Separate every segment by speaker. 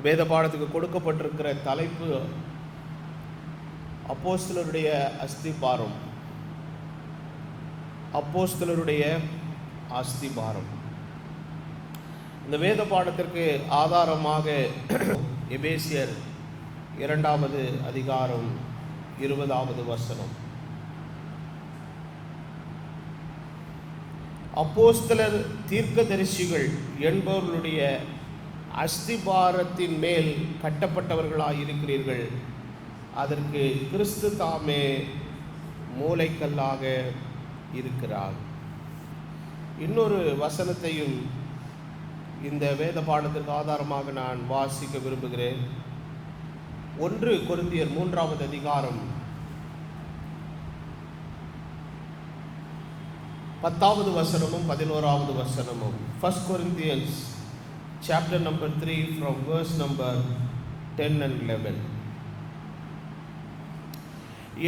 Speaker 1: வேத பாடத்துக்கு கொடுக்கப்பட்டிருக்கிற தலைப்பு அப்போஸ்தலருடைய அஸ்திபாரம். அப்போஸ்தலருடைய அஸ்திபாரம். இந்த வேத பாடத்திற்கு ஆதாரமாக எபேசியர் 2வது அதிகாரம் 20வது வசனம். அப்போஸ்தலர் தீர்க்கதரிசிகள் என்பவர்களுடைய அஸ்திபாரத்தின் மேல் கட்டப்பட்டவர்களாயிருக்கிறீர்கள். அதற்கு கிறிஸ்து தாமே மூலைக்கல்லாக இருக்கிறார். இன்னொரு வசனத்தையும் இந்த வேத பாடத்திற்கு ஆதாரமாக நான் வாசிக்க விரும்புகிறேன். 1 கொரிந்தியர் 3வது அதிகாரம் 10வது வசனமும் 11வது வசனமும். 1 Corinthians chapter number 3 from verse number 10 and 11.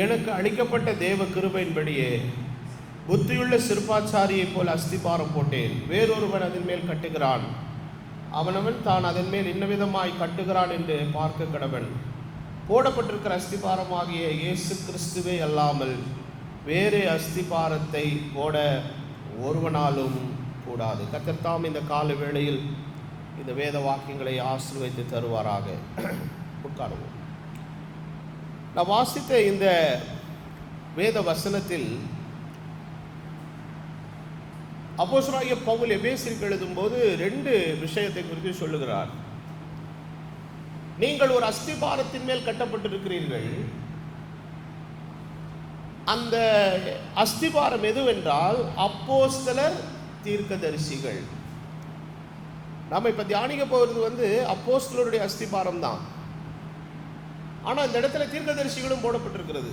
Speaker 1: எனக்கு அளிக்கப்பட்ட தேவ கிருபையின்படியே புத்தியுள்ள சிற்பாச்சாரியை போல் அஸ்திபாரம் போட்டேன். வேறொருவன் அதன் மேல் கட்டுகிறான். அவனவன் தான் அதன் மேல் இன்னவிதமாய் கட்டுகிறான் என்று பார்க்க கடவன். போடப்பட்டிருக்கிற அஸ்திபாரமாகிய இயேசு கிறிஸ்துவே அல்லாமல் வேறு அஸ்திபாரத்தை போட ஒருவனாலும் கூடாது. கர்த்தர் தாம் இந்த கால வேளையில் இந்த வேத வாக்கியங்களை ஆசீர்வதித்து தருவாராக. உட்காருவோம். நான் வாசித்த இந்த வேத வசனத்தில் அப்போஸ்தலனாகிய பவுல் எபேசியருக்கு எழுதும்போது 2 விஷயத்தை குறித்து சொல்லுகிறார். நீங்கள் ஒரு அஸ்திபாரத்தின் மேல் கட்டப்பட்டிருக்கிறீர்கள். அந்த அஸ்திபாரம் எதுவென்றால் அப்போஸ்தலர் தீர்க்கதரிசிகள். நாம் இப்ப தியானிக்க போகிறது அப்போஸ்தலருடைய அஸ்திபாரம் தான். ஆனால் இந்த இடத்துல தீர்க்கதரிசிகளும் போடப்பட்டிருக்கிறது.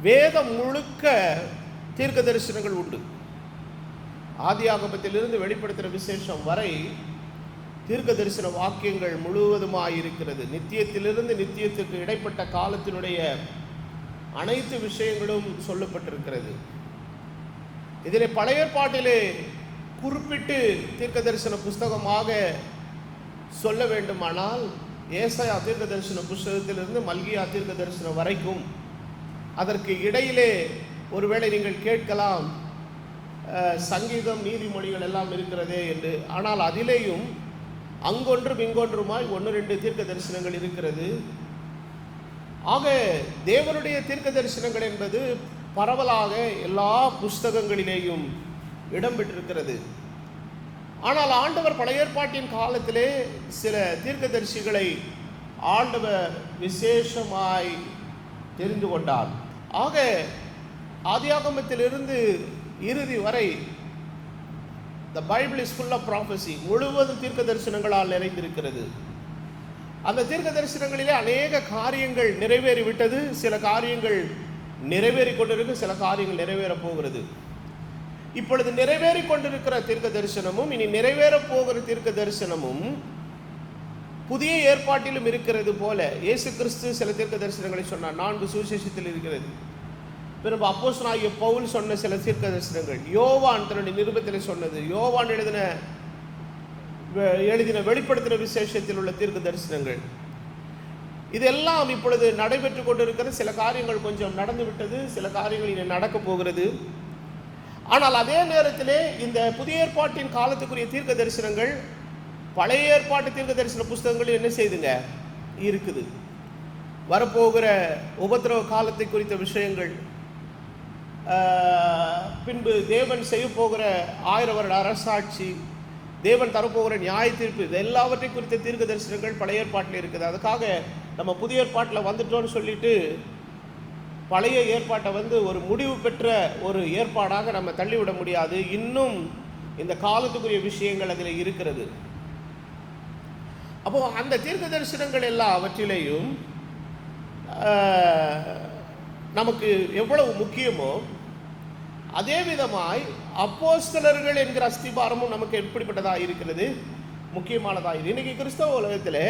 Speaker 1: வேதம் முழுக்க தீர்க்க தரிசனங்கள் உண்டு. ஆதியாகமத்திலிருந்து வெளிப்படுத்துகிற விசேஷம் வரை தீர்க்க தரிசன வாக்கியங்கள் முழுவதுமாயிருக்கிறது. நித்தியத்திலிருந்து நித்தியத்துக்கு இடைப்பட்ட காலத்தினுடைய அனைத்து விஷயங்களும் சொல்லப்பட்டிருக்கிறது. இதில் பழைய ஏற்பாட்டிலே குறிப்பிட்டு தீர்க்க தரிசன புஸ்தகமாக சொல்ல வேண்டுமானால் ஏசாயா தீர்க்க தரிசன புஸ்தகத்திலிருந்து மல்கியா தீர்க்க தரிசனம் வரைக்கும். அதற்கு இடையிலே ஒருவேளை நீங்கள் கேட்கலாம், சங்கீதம் நீதிமொழிகள் எல்லாம் இருக்கிறதே என்று. ஆனால் அதிலேயும் அங்கொன்றும் இங்கொன்றுமாய் 1-2 தீர்க்க தரிசனங்கள் இருக்கிறது. ஆக தேவனுடைய தீர்க்க தரிசனங்கள் என்பது பரவலாக எல்லா புஸ்தகங்களிலேயும் இடம்பெற்றிருக்கிறது. ஆனால் ஆண்டவர் பழைய ஏற்பாட்டின் காலத்திலே சில தீர்க்கதரிசிகளை ஆண்டவர் விசேஷமாய் தெரிந்து கொண்டார். ஆக ஆதியாகமத்திலிருந்து இறுதி வரை the Bible is full of prophecy. முழுவதும் தீர்க்க தரிசனங்களால் நிறைந்திருக்கிறது. அந்த தீர்க்க தரிசனங்களிலே அநேக காரியங்கள் நிறைவேறிவிட்டது. சில காரியங்கள் நிறைவேறி கொண்டிருக்கு, சில காரியங்கள் நிறைவேற போகிறது. இப்பொழுது நிறைவேறி கொண்டிருக்கிற தீர்க்க தரிசனமும் இனி நிறைவேற போகிற தீர்க்க தரிசனமும் புதிய ஏற்பாட்டிலும் இருக்கிறது போல இயேசு கிறிஸ்து சில தீர்க்க தரிசனங்களை சொன்னார். 4 சுவிசேஷத்தில் இருக்கிறது. பிறகு அப்போஸ்தலனாகிய பவுல் சொன்ன சில தீர்க்க தரிசனங்கள், யோவான் தன்னுடைய நிருபத்தில் சொன்னது, யோவான் எழுதின வெளிப்படுத்தின விசேஷத்தில் உள்ள தீர்க்க தரிசனங்கள், இதெல்லாம் இப்பொழுது நடைபெற்று கொண்டிருக்கிற சில காரியங்கள் கொஞ்சம் நடந்து விட்டது, சில காரியங்கள் இனி நடக்க போகிறது. ஆனால் அதே நேரத்திலே இந்த புதிய ஏற்பாட்டின் காலத்துக்குரிய தீர்க்க தரிசனங்கள் பழைய ஏற்பாட்டு தீர்க்க தரிசன புஸ்தகங்கள் என்ன செய்துங்க இருக்குது. வரப்போகிற உபத்திரவ காலத்தை குறித்த விஷயங்கள், பின்பு தேவன் செய்ய போகிற 1000 வருட அரசாட்சி, தேவன் தரப்போகிற நியாய தீர்ப்பு, இது எல்லாவற்றை குறித்த தீர்க்க தரிசனங்கள் பழைய ஏற்பாட்டில் இருக்குது. அதுக்காக நம்ம புதிய ஏற்பாட்டில் வந்துட்டோன்னு சொல்லிட்டு பழைய ஏற்பாட்டை ஒரு முடிவு பெற்ற ஒரு ஏற்பாடாக நம்ம தள்ளிவிட முடியாது. இன்னும் இந்த காலத்துக்குரிய விஷயங்கள் அதில் இருக்கிறது. அப்போ அந்த தீர்க்க தரிசனங்கள் எல்லாவற்றிலேயும் நமக்கு எவ்வளவு முக்கியமோ அதே விதமாய் அப்போஸ்தலர்கள் என்கிற அஸ்திபாரமும் நமக்கு எப்படிப்பட்டதாக இருக்கிறது, முக்கியமானதாக. இன்னைக்கு கிறிஸ்தவ உலகத்தில்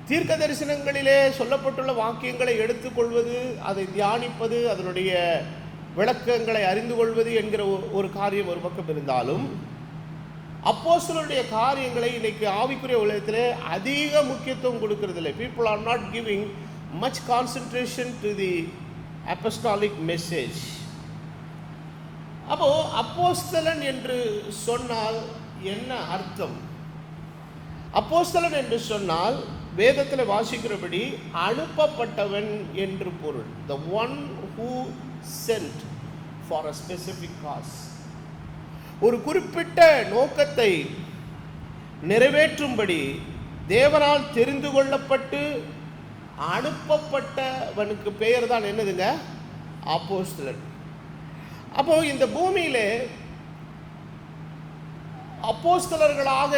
Speaker 1: தீர்க்க தரிசனங்களிலே சொல்லப்பட்டுள்ள வாக்கியங்களை எடுத்துக்கொள்வது, அதை தியானிப்பது, அதனுடைய விளக்கங்களை அறிந்து கொள்வது என்கிற ஒரு காரியம் ஒரு பக்கம் இருந்தாலும், அப்போஸ்தலருடைய காரியங்களை இன்னைக்கு ஆவிக்குரிய உலகத்திலே அதிக முக்கியத்துவம் கொடுக்கறதில்லை. People are not giving much concentration to the apostolic message. அப்போ அப்போஸ்தலன் என்று சொன்னால் என்ன அர்த்தம்? அப்போஸ்தலன் என்று சொன்னால் வேதத்தில் வாசிக்கிறபடி அனுப்பப்பட்டவன் என்று பொருள். The one who sent for a specific cause. ஒரு குறிப்பிட்ட நோக்கத்தை நிறைவேற்றும்படி தேவனால் தெரிந்து கொள்ளப்பட்டு அனுப்பப்பட்டவனுக்கு பெயர் தான் என்னதுங்க? அப்போஸ்தலன். அப்போ இந்த பூமியிலே அப்போஸ்தலர்களாக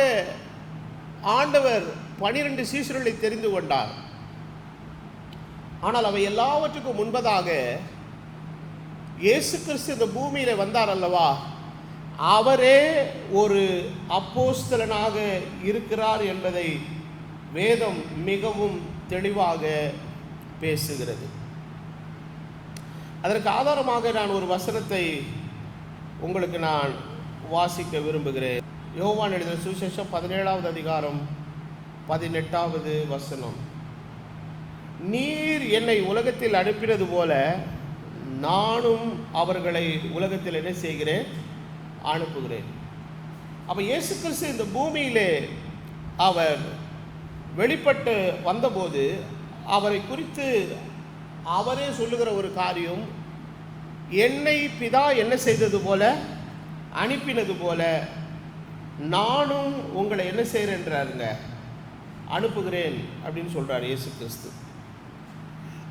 Speaker 1: ஆண்டவர் 12 சீஷர்களை தெரிந்து கொண்டார். ஆனால் அவை எல்லாவற்றுக்கும் முன்பதாக இயேசு கிறிஸ்து இந்த பூமியில வந்தார் அல்லவா, அவரே ஒரு அப்போஸ்தலனாக இருக்கிறார் என்பதை வேதம் மிகவும் தெளிவாக பேசுகிறது. அதற்கு ஆதாரமாக நான் ஒரு வசனத்தை உங்களுக்கு நான் வாசிக்க விரும்புகிறேன். யோவான் எழுதின சுவிசேஷம் 17வது அதிகாரம் 18வது வசனம். நீர் என்னை உலகத்தில் அனுப்பினது போல நானும் அவர்களை உலகத்தில் என்ன செய்கிறேன்? அனுப்புகிறேன். அப்போ இயேசு கிறிஸ்து இந்த பூமியிலே அவர் வெளிப்பட்டு வந்தபோது அவரை குறித்து அவரே சொல்லுகிற ஒரு காரியம், என்னை பிதா என்ன செய்தது போல, அனுப்பினது போல நானும் உங்களை என்ன செய்கிறேன்றாருங்க? அனுப்புகிறேன் அப்படின்னு சொல்கிறார் இயேசு கிறிஸ்து.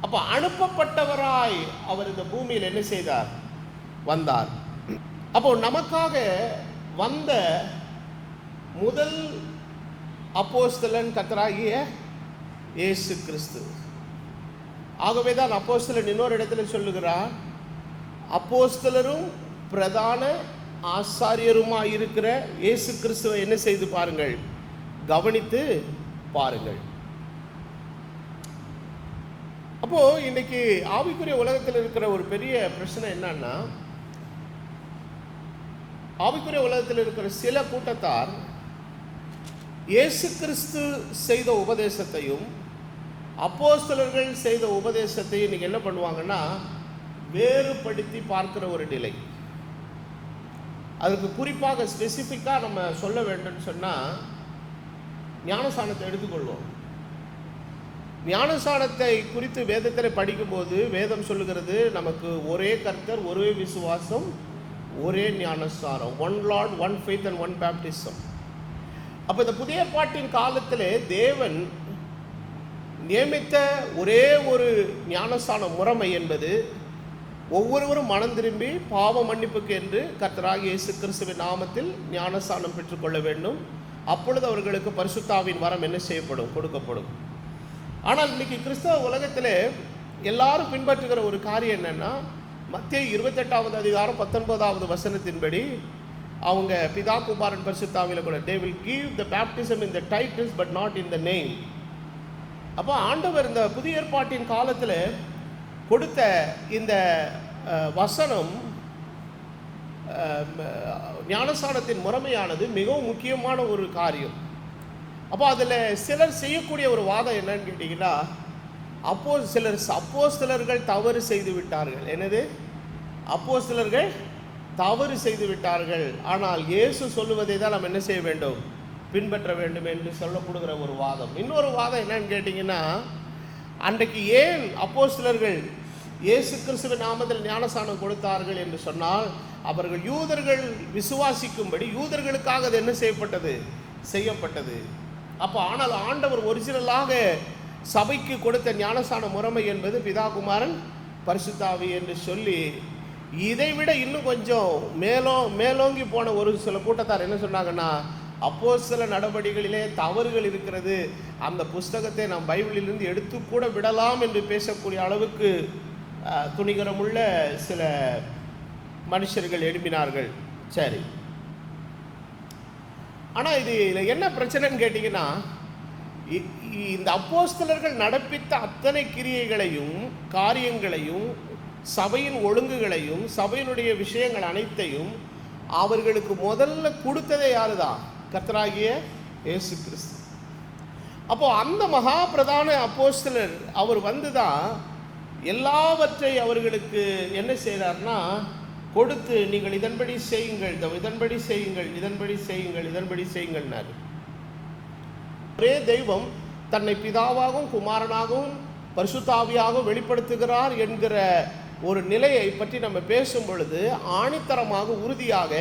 Speaker 1: அப்போ அனுப்பப்பட்டவராய் அவர் இந்த பூமியில் என்ன செய்தார்? வந்தார். அப்போ நமக்காக வந்த முதல் அப்போஸ்தலன் கர்த்தராகிய இயேசு கிறிஸ்து. ஆகவே தான் அப்போஸ்தலன் இன்னொரு இடத்துல சொல்லுகிறார், அப்போஸ்தலரும் பிரதான ஆசாரியருமாய் இருக்கிற இயேசு கிறிஸ்துவை என்ன செய்து பாருங்கள்? கவனித்து பாருங்கள். அப்போ இன்னைக்கு ஆவிக்குரிய உலகத்தில் இருக்கிற ஒரு பெரிய பிரச்சனை என்னன்னா, ஆவிக்குரிய உலகத்தில் இருக்கிற சில கூட்டத்தார் இயேசு கிறிஸ்து செய்த உபதேசத்தையும் அப்போஸ்தலர்கள் செய்த உபதேசத்தையும் இன்னைக்கு என்ன பண்ணுவாங்கன்னா வேறுபடுத்தி பார்க்கிற ஒரு நிலை. அதுக்கு குறிப்பாக ஸ்பெசிஃபிக்காக நம்ம சொல்ல வேண்டும்னு சொன்னால் ஞானஸ்நானத்தை எடுத்துக்கொள்வோம். ஞானஸ்நானத்தை குறித்து வேதத்தில் படிக்கும்போது வேதம் சொல்லுகிறது, நமக்கு ஒரே கர்த்தர், ஒரே விசுவாசம், ஒரே ஞானஸ்நானம், one Lord, one faith and one baptism. அப்போ இந்த புதிய ஏற்பாட்டின் காலத்திலே தேவன் நியமித்த ஒரே ஒரு ஞானஸ்நான முறைமை என்பது ஒவ்வொருவரும் மனம் திரும்பி பாவ மன்னிப்புக்கு என்று கர்த்தராகிய இயேசு கிறிஸ்துவின் நாமத்தில் ஞானஸ்நானம் பெற்றுக்கொள்ள வேண்டும். அப்பொழுது அவர்களுக்கு பரிசுத்தாவின் வரம் என்ன செய்யப்படும்? கொடுக்கப்படும். ஆனால் இன்னைக்கு கிறிஸ்தவ உலகத்தில் எல்லாரும் பின்பற்றுகிற ஒரு காரியம் என்னன்னா, மத்தேயு 28வது அதிகாரம் 19வது வசனத்தின்படி அவங்க பிதா குமாரன் பரிசுத்தாவில கூட they will give the baptism in the titles but not in the name. அப்போ ஆண்டவர் இந்த புதிய ஏற்பாட்டின் காலத்தில் கொடுத்த இந்த வசனம், ஞானஸ்நானத்தின் முறைமையானது மிகவும் முக்கியமான ஒரு காரியம். அப்போ அதில் சிலர் செய்யக்கூடிய ஒரு வாதம் என்னன்னு கேட்டிங்கன்னா, அப்போஸ்தலர்கள் தவறு செய்து விட்டார்கள். என்னது? அப்போஸ்தலர்கள் தவறு செய்து விட்டார்கள், ஆனால் இயேசு சொல்லுவதை தான் நம்ம என்ன செய்ய வேண்டும்? பின்பற்ற வேண்டும் என்று சொல்லப்படுகிற ஒரு வாதம். இன்னொரு வாதம் என்னன்னு கேட்டிங்கன்னா, அன்றைக்கு ஏன் அப்போஸ்தலர்கள் இயேசு கிறிஸ்துவின் நாமத்தில் ஞானஸ்நானம் கொடுத்தார்கள் என்று சொன்னால், அவர்கள் யூதர்கள் விசுவாசிக்கும்படி யூதர்களுக்காக அது என்ன செய்யப்பட்டது? செய்யப்பட்டது. அப்போ ஆனால் ஆண்டவர் ஒரிஜினலாக சபைக்கு கொடுத்த ஞானஸ்நான முறைமை என்பது பிதா குமாரன் பரிசுத்தாவி என்று சொல்லி, இதைவிட இன்னும் கொஞ்சம் மேலோங்கி போன ஒரு சில கூட்டத்தார் என்ன சொன்னாங்கன்னா, அப்போஸ்தல நடவடிக்கைகளிலே தவறுகள் இருக்கிறது, அந்த புஸ்தகத்தை நாம் பைபிளிலிருந்து எடுத்து கூட விடலாம் என்று பேசக்கூடிய அளவுக்கு துணிகரமுள்ள சில மனுஷர்கள் எழுப்பினார்கள். சரி, ஆனால் இதில் என்ன பிரச்சனைன்னு கேட்டிங்கன்னா, இந்த அப்போஸ்தலர்கள் நடப்பித்த அத்தனை கிரியைகளையும் காரியங்களையும் சபையின் ஒழுங்குகளையும் சபையினுடைய விஷயங்கள் அனைத்தையும் அவர்களுக்கு முதல்ல கொடுத்ததே யாருதான்? கர்த்தராகிய இயேசு கிறிஸ்து. அப்போ அந்த மகா பிரதான அப்போஸ்தலர் அவர் வந்துதான் எல்லாவற்றை அவர்களுக்கு என்ன செய்கிறார்னா கொடுத்து, நீங்கள் இதன்படி செய்யுங்கள், இதன்படி செய்யுங்கள், இதன்படி செய்யுங்கள், இதன்படி செய்யுங்கள்னார். ஒரே தெய்வம் தன்னை பிதாவாகவும் குமாரனாகவும் பரிசுத்தாவியாகவும் வெளிப்படுத்துகிறார் என்கிற ஒரு நிலையை பற்றி நம்ம பேசும் பொழுது ஆணித்தரமாக உறுதியாக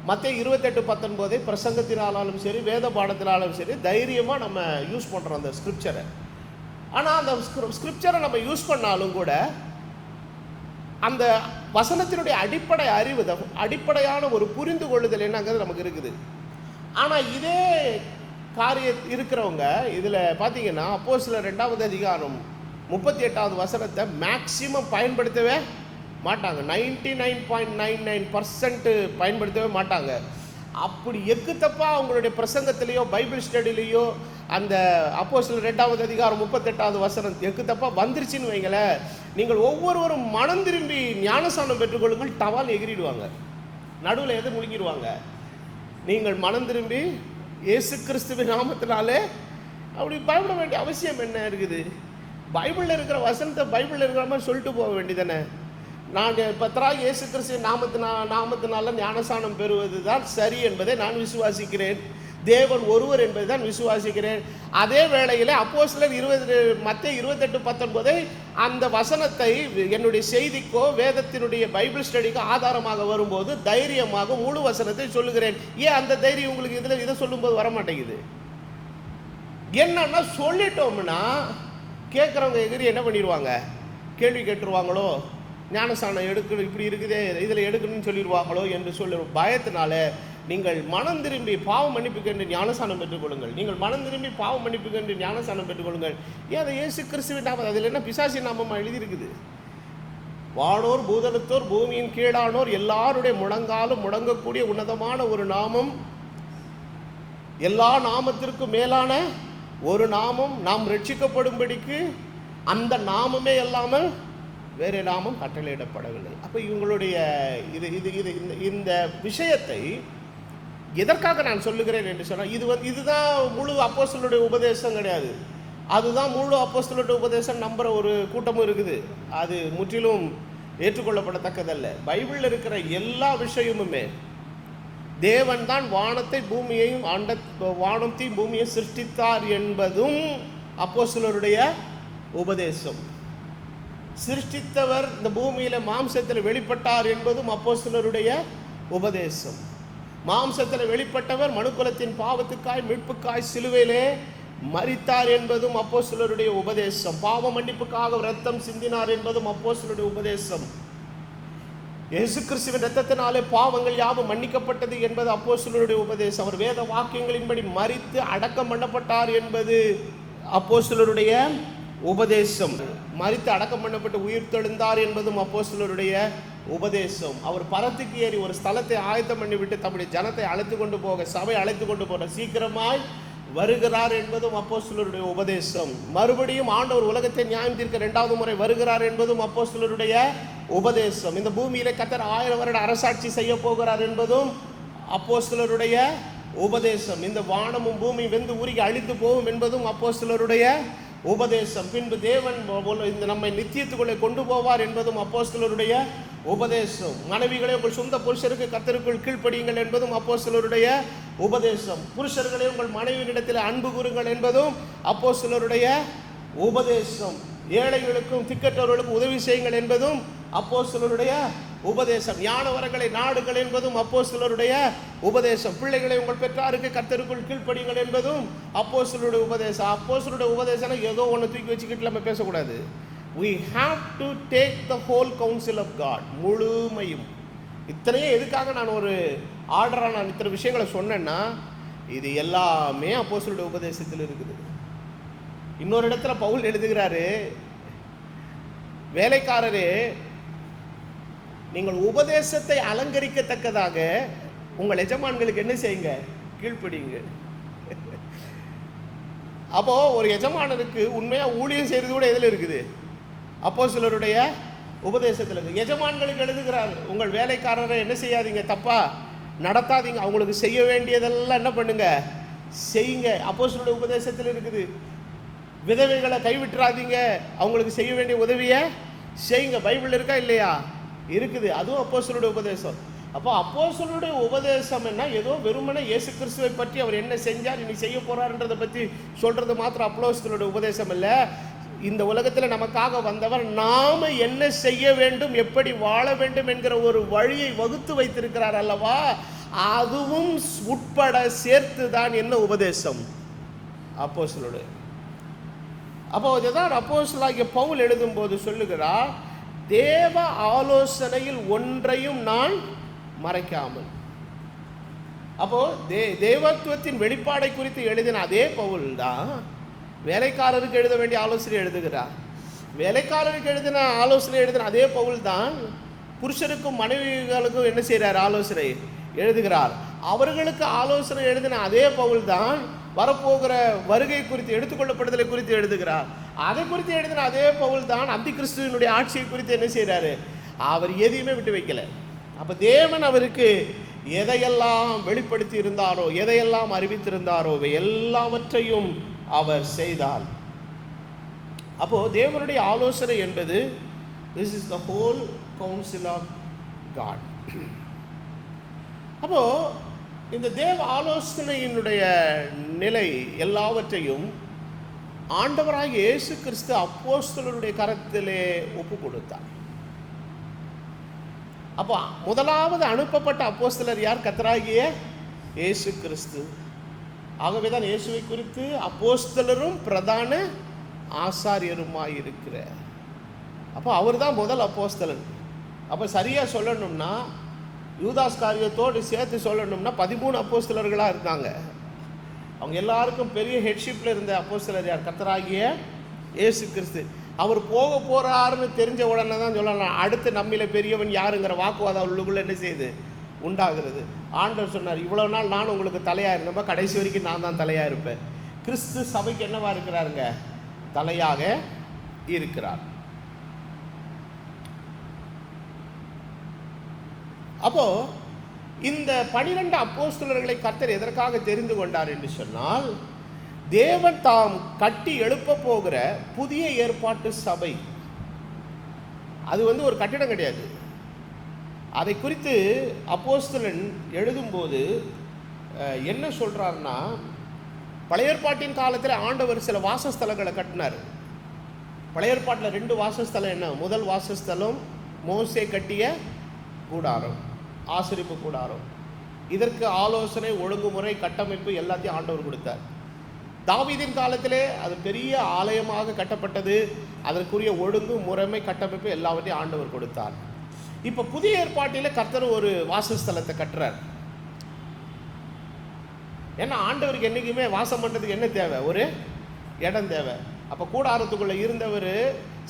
Speaker 1: மத்தேயு 28:19 பிரசங்கத்தினாலும் சரி வேத பாடத்தினாலும் சரி தைரியமாக நம்ம யூஸ் பண்ணுறோம் அந்த ஸ்கிரிப்சரை. ஆனால் அந்த ஸ்கிரிப்சரை நம்ம யூஸ் பண்ணாலும் கூட அந்த வசனத்தினுடைய அடிப்படை அறிவு, அடிப்படையான ஒரு புரிந்து கொள்ளுதல் என்னங்கிறது நமக்கு இருக்குது. ஆனால் இதே இருக்கிறவங்க இதில் பார்த்தீங்கன்னா அப்போஸ்தலர் 2வது அதிகாரம் 38வது வசனத்தை மேக்சிமம் பயன்படுத்தவே மாட்டாங்க. 99.99% பயன்படுத்தவே மாட்டாங்க. அப்படி எக்குத்தப்பா அவங்களுடைய பிரசங்கத்திலேயோ பைபிள் ஸ்டடிலேயோ அந்த அப்போஸ்தலர் 2வது அதிகாரம் 38வது வசனம் எக்குத்தப்பா வந்துருச்சுன்னு வைங்களேன், நீங்கள் ஒவ்வொருவரும் மனம் திரும்பி ஞானஸ்நானம் பெற்றுக்கொள்ளுங்கள், டவால் எகிரிடுவாங்க, நடுவில் எது முழுங்கிடுவாங்க. நீங்கள் மனம் திரும்பி இயேசு கிறிஸ்துவின் நாமத்தினாலே அப்படி பயப்பட வேண்டிய அவசியம் என்ன இருக்குது? பைபிளில் இருக்கிற வசனத்தை பைபிளில் இருக்கிற மாதிரி சொல்லிட்டு போக வேண்டியதானே. நான் பத்தராக இயேசு கிறிஸ்துவின் நாமத்தினால ஞானஸ்நானம் பெறுவது தான் சரி என்பதை நான் விசுவாசிக்கிறேன். தேவன் ஒருவர் என்பதை தான் விசுவாசிக்கிறேன். அதே வேளையில் அப்போஸ்தலர் மத்தேயு 28:19 அந்த வசனத்தை என்னுடைய செய்திக்கோ வேதத்தினுடைய பைபிள் ஸ்டடிக்கோ ஆதாரமாக வரும்போது தைரியமாக முழு வசனத்தை சொல்லுகிறேன். ஏன் அந்த தைரியம் உங்களுக்கு இதில் இதை சொல்லும்போது வரமாட்டேங்குது? என்னன்னா சொல்லிட்டோம்னா கேட்குறவங்க எகிரி என்ன பண்ணிடுவாங்க? கேள்வி கேட்டுருவாங்களோ, ஞானஸ்நானம் எடுக்கணும் இப்படி இருக்குதே இதில் எடுக்கணும்னு சொல்லிடுவாங்களோ என்று சொல்லி பயத்தினால நீங்கள் மனம் திரும்பி பாவம் மன்னிப்புக்கென்று ஞானஸ்நானம் பெற்றுக்கொள்ளுங்கள். நீங்கள் மனம் திரும்பி பாவம் மன்னிப்புக்கென்று ஞானஸ்நானம் பெற்றுக்கொள்ளுங்கள். ஏன் அதை இயேசு கிறிஸ்துவின் நாமம், அதில் என்ன பிசாசி நாமமாக எழுதியிருக்குது? வானோர் பூதலத்தோர் பூமியின் கீழானோர் எல்லாருடைய முழங்காலும் முடங்கக்கூடிய உன்னதமான ஒரு நாமம், எல்லா நாமத்திற்கும் மேலான ஒரு நாமம், நாம் ரட்சிக்கப்படும்படிக்கு அந்த நாமமே இல்லாமல் வேறு நாமம் கட்டளையிடப்படவில்லை. அப்போ இவங்களுடைய இந்த விஷயத்தை எதற்காக நான் சொல்லுகிறேன் என்று சொன்னால், இதுதான் முழு அப்போஸ்தலருடைய உபதேசம் கிடையாது. அதுதான் முழு அப்போஸ்தலருடைய உபதேசம் நம்புகிற ஒரு கூட்டமும் இருக்குது. அது முற்றிலும் ஏற்றுக்கொள்ளப்படத்தக்கதல்ல. பைபிளில் இருக்கிற எல்லா விஷயமுமே தேவன் தான் வானத்தை பூமியையும் வானத்தையும் பூமியை சிருஷ்டித்தார் என்பதும் அப்போஸ்தலருடைய உபதேசம். சிருஷ்டித்தவர் இந்த பூமியில மாம்சத்தில் வெளிப்பட்டார் என்பதும் அப்போஸ்தலருடைய உபதேசம். மாம்சத்தில் வெளிப்பட்டவர் மனுக்குலத்தின் பாவத்துக்காய் மீட்புக்காய் சிலுவையிலே மரித்தார் என்பதும் அப்போஸ்தலருடைய உபதேசம். பாவ மன்னிப்புக்காக இரத்தம் சிந்தினார் என்பதும் அப்போஸ்தலருடைய உபதேசம். இயேசு கிறிஸ்துவின் இரத்தத்தினாலே பாவங்கள் யாவும் மன்னிக்கப்பட்டது என்பது அப்போஸ்தலருடைய உபதேசம். அவர் வேத வாக்கியங்களின்படி மரித்து அடக்கம் பண்ணப்பட்டார் என்பது அப்போஸ்தலருடைய உபதேசம். மரித்து அடக்கம் பண்ணப்பட்டு உயிர் தெழுந்தார் என்பதும் அப்போஸ்தலருடைய உபதேசம். அவர் பரத்துக்கு ஏறி ஒரு ஸ்தலத்தை ஆயத்தம் பண்ணிவிட்டு தம்முடைய ஜனத்தை அழைத்து கொண்டு போக, சபை அழைத்து கொண்டு போக சீக்கிரமாய் வருகிறார் என்பதும் அப்போஸ்தலருடைய உபதேசம். மறுபடியும் ஆண்டவர் உலகத்தை நியாயம் தீர்க்க 2வது முறை வருகிறார் என்பதும் அப்போஸ்தலருடைய உபதேசம். இந்த பூமியிலே கர்த்தர் 1000 வருட அரசாட்சி செய்ய போகிறார் என்பதும் அப்போஸ்தலருடைய உபதேசம். இந்த வானமும் பூமி வெந்து உருகி அழித்து போகும் என்பதும் அப்போஸ்தலருடைய உபதேசம். பின்பு தேவன் இந்த நம்மை நித்தியத்துக்குள்ளே கொண்டு போவார் என்பதும் அப்போஸ்தலருடைய உபதேசம். மனைவிகளே உங்கள் சொந்த புருஷருக்கு கர்த்தருக்குள் கீழ்ப்படியுங்கள் என்பதும் அப்போஸ்தலருடைய உபதேசம். புருஷர்களே உங்கள் மனைவியிடத்தில் அன்பு கூறுங்கள் என்பதும் அப்போஸ்தலருடைய உபதேசம். ஏழைகளுக்கும் திக்கற்றவர்களுக்கும் உதவி செய்யுங்கள் என்பதும் அப்போஸ்தலருடைய உபதேசம். ஞான வரங்களை நாடுகள் என்பதும் அப்போஸ்தலருடைய உபதேசம். பிள்ளைகளை உங்கள் பெற்றாருக்கு கர்த்தருக்குள் கீழ்ப்படியுங்கள் என்பதும் அப்போஸ்தலருடைய உபதேசம். அப்போஸ்தலருடைய உபதேசம் ஏதோ ஒன்று தூக்கி வச்சுக்கிட்டு நம்ம பேசக்கூடாது. We have to take the whole counsel of God, முழுமையும். இத்தனையே எதுக்காக நான் ஒரு ஆர்டராக நான் இத்தனை விஷயங்களை சொன்னேன்னா, இது எல்லாமே அப்போஸ்தலருடைய உபதேசத்தில் இருக்குது. இன்னொரு இடத்துல பவுல் எழுதுகிறாரு, வேலைக்காரரே நீங்கள் உபதேசத்தை அலங்கரிக்கத்தக்கதாக உங்கள் எஜமான்களுக்கு என்ன செய்யுங்க? கீழ்ப்படியுங்க. அப்போ ஒரு எஜமானருக்கு உண்மையா ஊழியம் செய்யறது கூட எதில் இருக்குது? அப்போஸ்தலருடைய உபதேசத்தில் இருக்கு. எஜமான்களுக்கு எழுதுகிறார், உங்கள் வேலைக்காரரை என்ன செய்யாதீங்க, தப்பா நடத்தாதீங்க, அவங்களுக்கு செய்ய வேண்டியதெல்லாம் என்ன பண்ணுங்க, செய்யுங்க. அப்போஸ்தலருடைய உபதேசத்தில் இருக்குது. விதவைகளை கைவிட்டுறாதீங்க, அவங்களுக்கு செய்ய வேண்டிய உதவியை செய்யுங்க. பைபிள் இருக்கா இல்லையா? இருக்குது. அதுவும் அப்போஸ்தலருடைய உபதேசம். அப்போ அப்போஸ்தலருடைய உபதேசம் என்ன, ஏதோ வெறுமனே இயேசு கிறிஸ்துவை பற்றி அவர் என்ன செஞ்சார், இனி செய்ய போறாருன்றதை பற்றி சொல்றது மாத்திரம் அப்போஸ்தலருடைய உபதேசம் இல்லை. இந்த உலகத்தில் நமக்காக வந்தவர் நாம என்ன செய்ய வேண்டும், எப்படி வாழ வேண்டும் என்கிற ஒரு வழியை வகுத்து வைத்திருக்கிறார் அல்லவா, அதுவும் உட்பட சேர்த்து தான் என்ன உபதேசம் அப்போஸ்தலருடைய. அப்போ இதுதான் அப்போஸ்தலனாகிய பவுல் எழுதும்போது சொல்லுகிறார், தேவ ஆலோசனையில் ஒன்றையும் நான் மறைக்காமல். அப்போ தேவத்துவத்தின் வெளிப்பாடை குறித்து எழுதின அதே பவுல் தான் வேலைக்காரருக்கு எழுத வேண்டிய ஆலோசனை எழுதுகிறார். வேலைக்காரருக்கு எழுதின ஆலோசனை எழுதின அதே பவுல் தான் புருஷருக்கும் மனைவிகளுக்கும் என்ன செய்கிறார், ஆலோசனை எழுதுகிறார். அவர்களுக்கு ஆலோசனை எழுதின அதே பவுல் தான் வரப்போகிற வருகை குறித்து, எடுத்துக்கொள்ளப்படுதலை குறித்து எழுதுகிறார். அதை குறித்து எழுதின அதே பவுல் தான் அந்தி கிறிஸ்துவினுடைய ஆட்சியை குறித்து என்ன செய்கிறாரு, அவர் எதையுமே விட்டு வைக்கல. அப்போ தேவன் அவருக்கு எதையெல்லாம் வெளிப்படுத்தி இருந்தாரோ, எதையெல்லாம் அறிவித்திருந்தாரோ எல்லாவற்றையும் அவர் செய்தார். அப்போ தேவனுடைய ஆலோசனை என்பது this is the whole counsel of God. அப்போ இந்த தேவ ஆலோசனையினுடைய நிலை எல்லாவற்றையும் ஆண்டவராகிய இயேசு கிறிஸ்து அப்போஸ்தலருடைய கரத்திலே ஒப்பு கொடுத்தார். அப்போ முதலாவது அனுப்பப்பட்ட அப்போஸ்தலர் யார்? கர்த்தராகிய இயேசு கிறிஸ்து. ஆகவே தான் இயேசுவை குறித்து அப்போஸ்தலரும் பிரதான ஆசாரியருமாய் இருக்கிற, அப்போ அவர் தான் முதல் அப்போஸ்தலன். அப்போ சரியாக சொல்லணும்னா, யூதாஸ் காரியத்தோடு சேர்த்து சொல்லணும்னா 13 அப்போஸ்தலர்களாக இருந்தாங்க. அவங்க எல்லாருக்கும் பெரிய ஹெட்ஷிப்பில் இருந்த அப்போஸ்தலர் யார்? கர்த்தராகிய இயேசு கிறிஸ்து. அவர் போக போகிறாருன்னு தெரிஞ்ச உடனே தான் சொல்லலாம், அடுத்து நம்மில பெரியவன் யாருங்கிற வாக்குவாதம் அவர்களுக்குள்ள என்ன செய்யுது, உண்டாகிறது. ஆண்டவர் சொன்னார், இவ்வளோ நாள் நான் உங்களுக்கு தலையாக இருந்தப்ப கடைசி வரைக்கும் நான் தான் தலையாக இருப்பேன். கிறிஸ்து சபைக்கு என்னவா இருக்கிறாருங்க, தலையாக இருக்கிறார். அப்போ இந்த 12 அப்போஸ்தலர்களை கர்த்தர் எதற்காக தெரிந்து கொண்டார் என்று சொன்னால், தேவன் தாம் கட்டி எழுப்ப போகிற புதிய ஏற்பாட்டு சபை, அது ஒரு கட்டிடம் கிடையாது. அதை குறித்து அப்போஸ்தலன் எழுதும்போது என்ன சொல்றாருன்னா, பழைய ஏற்பாட்டின் காலத்தில் ஆண்டவர் சில வாசஸ்தலங்களை கட்டினார். பழைய ஏற்பாட்டில் 2 வாசஸ்தலம் என்ன, முதல் வாசஸ்தலம் மோசே கட்டிய கூடாரம், ஆசரிப்பு கூடாரம். இதற்கு ஆலோசனை, ஒழுங்குமுறை, கட்டமைப்பு எல்லாத்தையும் ஆண்டவர் கொடுத்தார். தாவீதின் காலத்திலே அது பெரிய ஆலயமாக கட்டப்பட்டது. அதற்குரிய ஒழுங்கு, முறைமை, கட்டமைப்பு எல்லாவற்றையும் ஆண்டவர் கொடுத்தார். இப்போ புதிய ஏற்பாட்டில் கர்த்தர் ஒரு வாசஸ்தலத்தை கட்டுறார். ஏன்னா ஆண்டவருக்கு என்றைக்குமே வாசம் பண்ணுறதுக்கு என்ன தேவை, ஒரு இடம் தேவை. அப்போ கூடாரத்துக்குள்ளே இருந்தவர்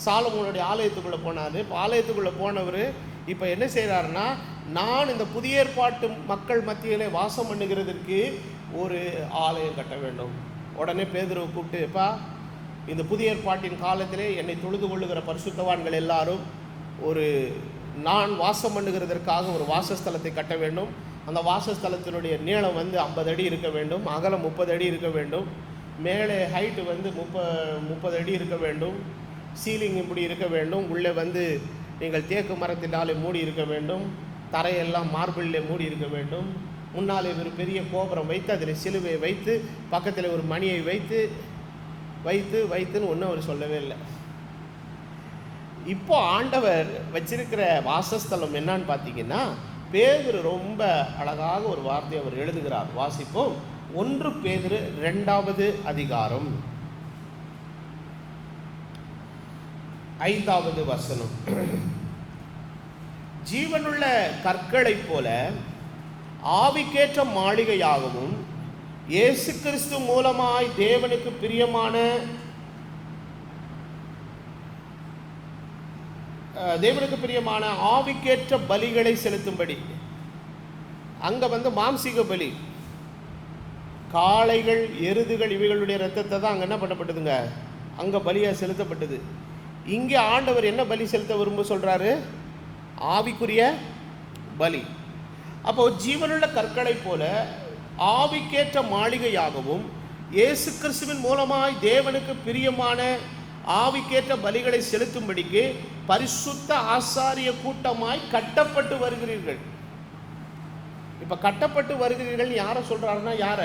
Speaker 1: சாலமோனுடைய ஆலயத்துக்குள்ளே போனார். இப்போ ஆலயத்துக்குள்ளே போனவர் இப்போ என்ன செய்கிறாருன்னா, நான் இந்த புதிய ஏற்பாட்டு மக்கள் மத்தியிலே வாசம் பண்ணுகிறதுக்கு ஒரு ஆலயம் கட்ட வேண்டும். உடனே பேதுருவை கூப்பிட்டுப்பா, இந்த புதிய ஏற்பாட்டின் காலத்திலே என்னை தொழுது கொள்ளுகிற பரிசுத்தவான்கள் எல்லாரும் நான் வாசம் பண்ணுகிறதற்காக ஒரு வாசஸ்தலத்தை கட்ட வேண்டும். அந்த வாசஸ்தலத்தினுடைய நீளம் 50 அடி இருக்க வேண்டும், அகலம் 30 அடி இருக்க வேண்டும், மேலே ஹைட்டு 30 அடி இருக்க வேண்டும், சீலிங் இப்படி இருக்க வேண்டும், உள்ளே நீங்கள் தேக்கு மரத்தினாலே மூடி இருக்க வேண்டும், தரையெல்லாம் மார்பிளிலே மூடி இருக்க வேண்டும், முன்னாலே ஒரு பெரிய கோபுரம் வைத்து அதில் சிலுவையை வைத்து பக்கத்தில் ஒரு மணியை வைத்துன்னு ஒன்றும் அவர் சொல்லவே இல்லை. இப்போ ஆண்டவர் வச்சிருக்கிற வாசஸ்தலம் என்னன்னு பார்த்தீங்கன்னா, பேதுரு ரொம்ப அழகாக ஒரு வார்த்தை அவர் எழுதுகிறார். வாசிப்போம். 1 பேதுரு 2வது அதிகாரம் 5வது வசனம். ஜீவனுள்ள கற்களைப் போல ஆவிக்கேற்ற மாளிகையாகவும் இயேசு கிறிஸ்து மூலமாய் தேவனுக்கு பிரியமான ஆவிக்கேற்ற பலிகளை செலுத்தும்படி, அங்கே மாம்சீக பலி, காளைகள், எருதுகள், இவைகளுடைய இரத்தத்தை தான் அங்கே என்ன பண்ணப்பட்டதுங்க, அங்கே பலியாக செலுத்தப்பட்டது. இங்கே ஆண்டவர் என்ன பலி செலுத்த விரும்ப சொல்றாரு? ஆவிக்குரிய பலி. அப்போ ஜீவனுள்ள கற்களை போல ஆவிக்கேற்ற மாளிகையாகவும் இயேசு கிறிஸ்துவின் மூலமாய் தேவனுக்கு பிரியமான ஆவிக்கேற்ற பலிகளை செலுத்தும்படிக்கு பரிசுத்த ஆசாரிய கூட்டமாய் கட்டப்பட்டு வருகிறீர்கள். இப்ப கட்டப்பட்டு வருகிறீர்கள் யாரை சொல்றாருன்னா, யார?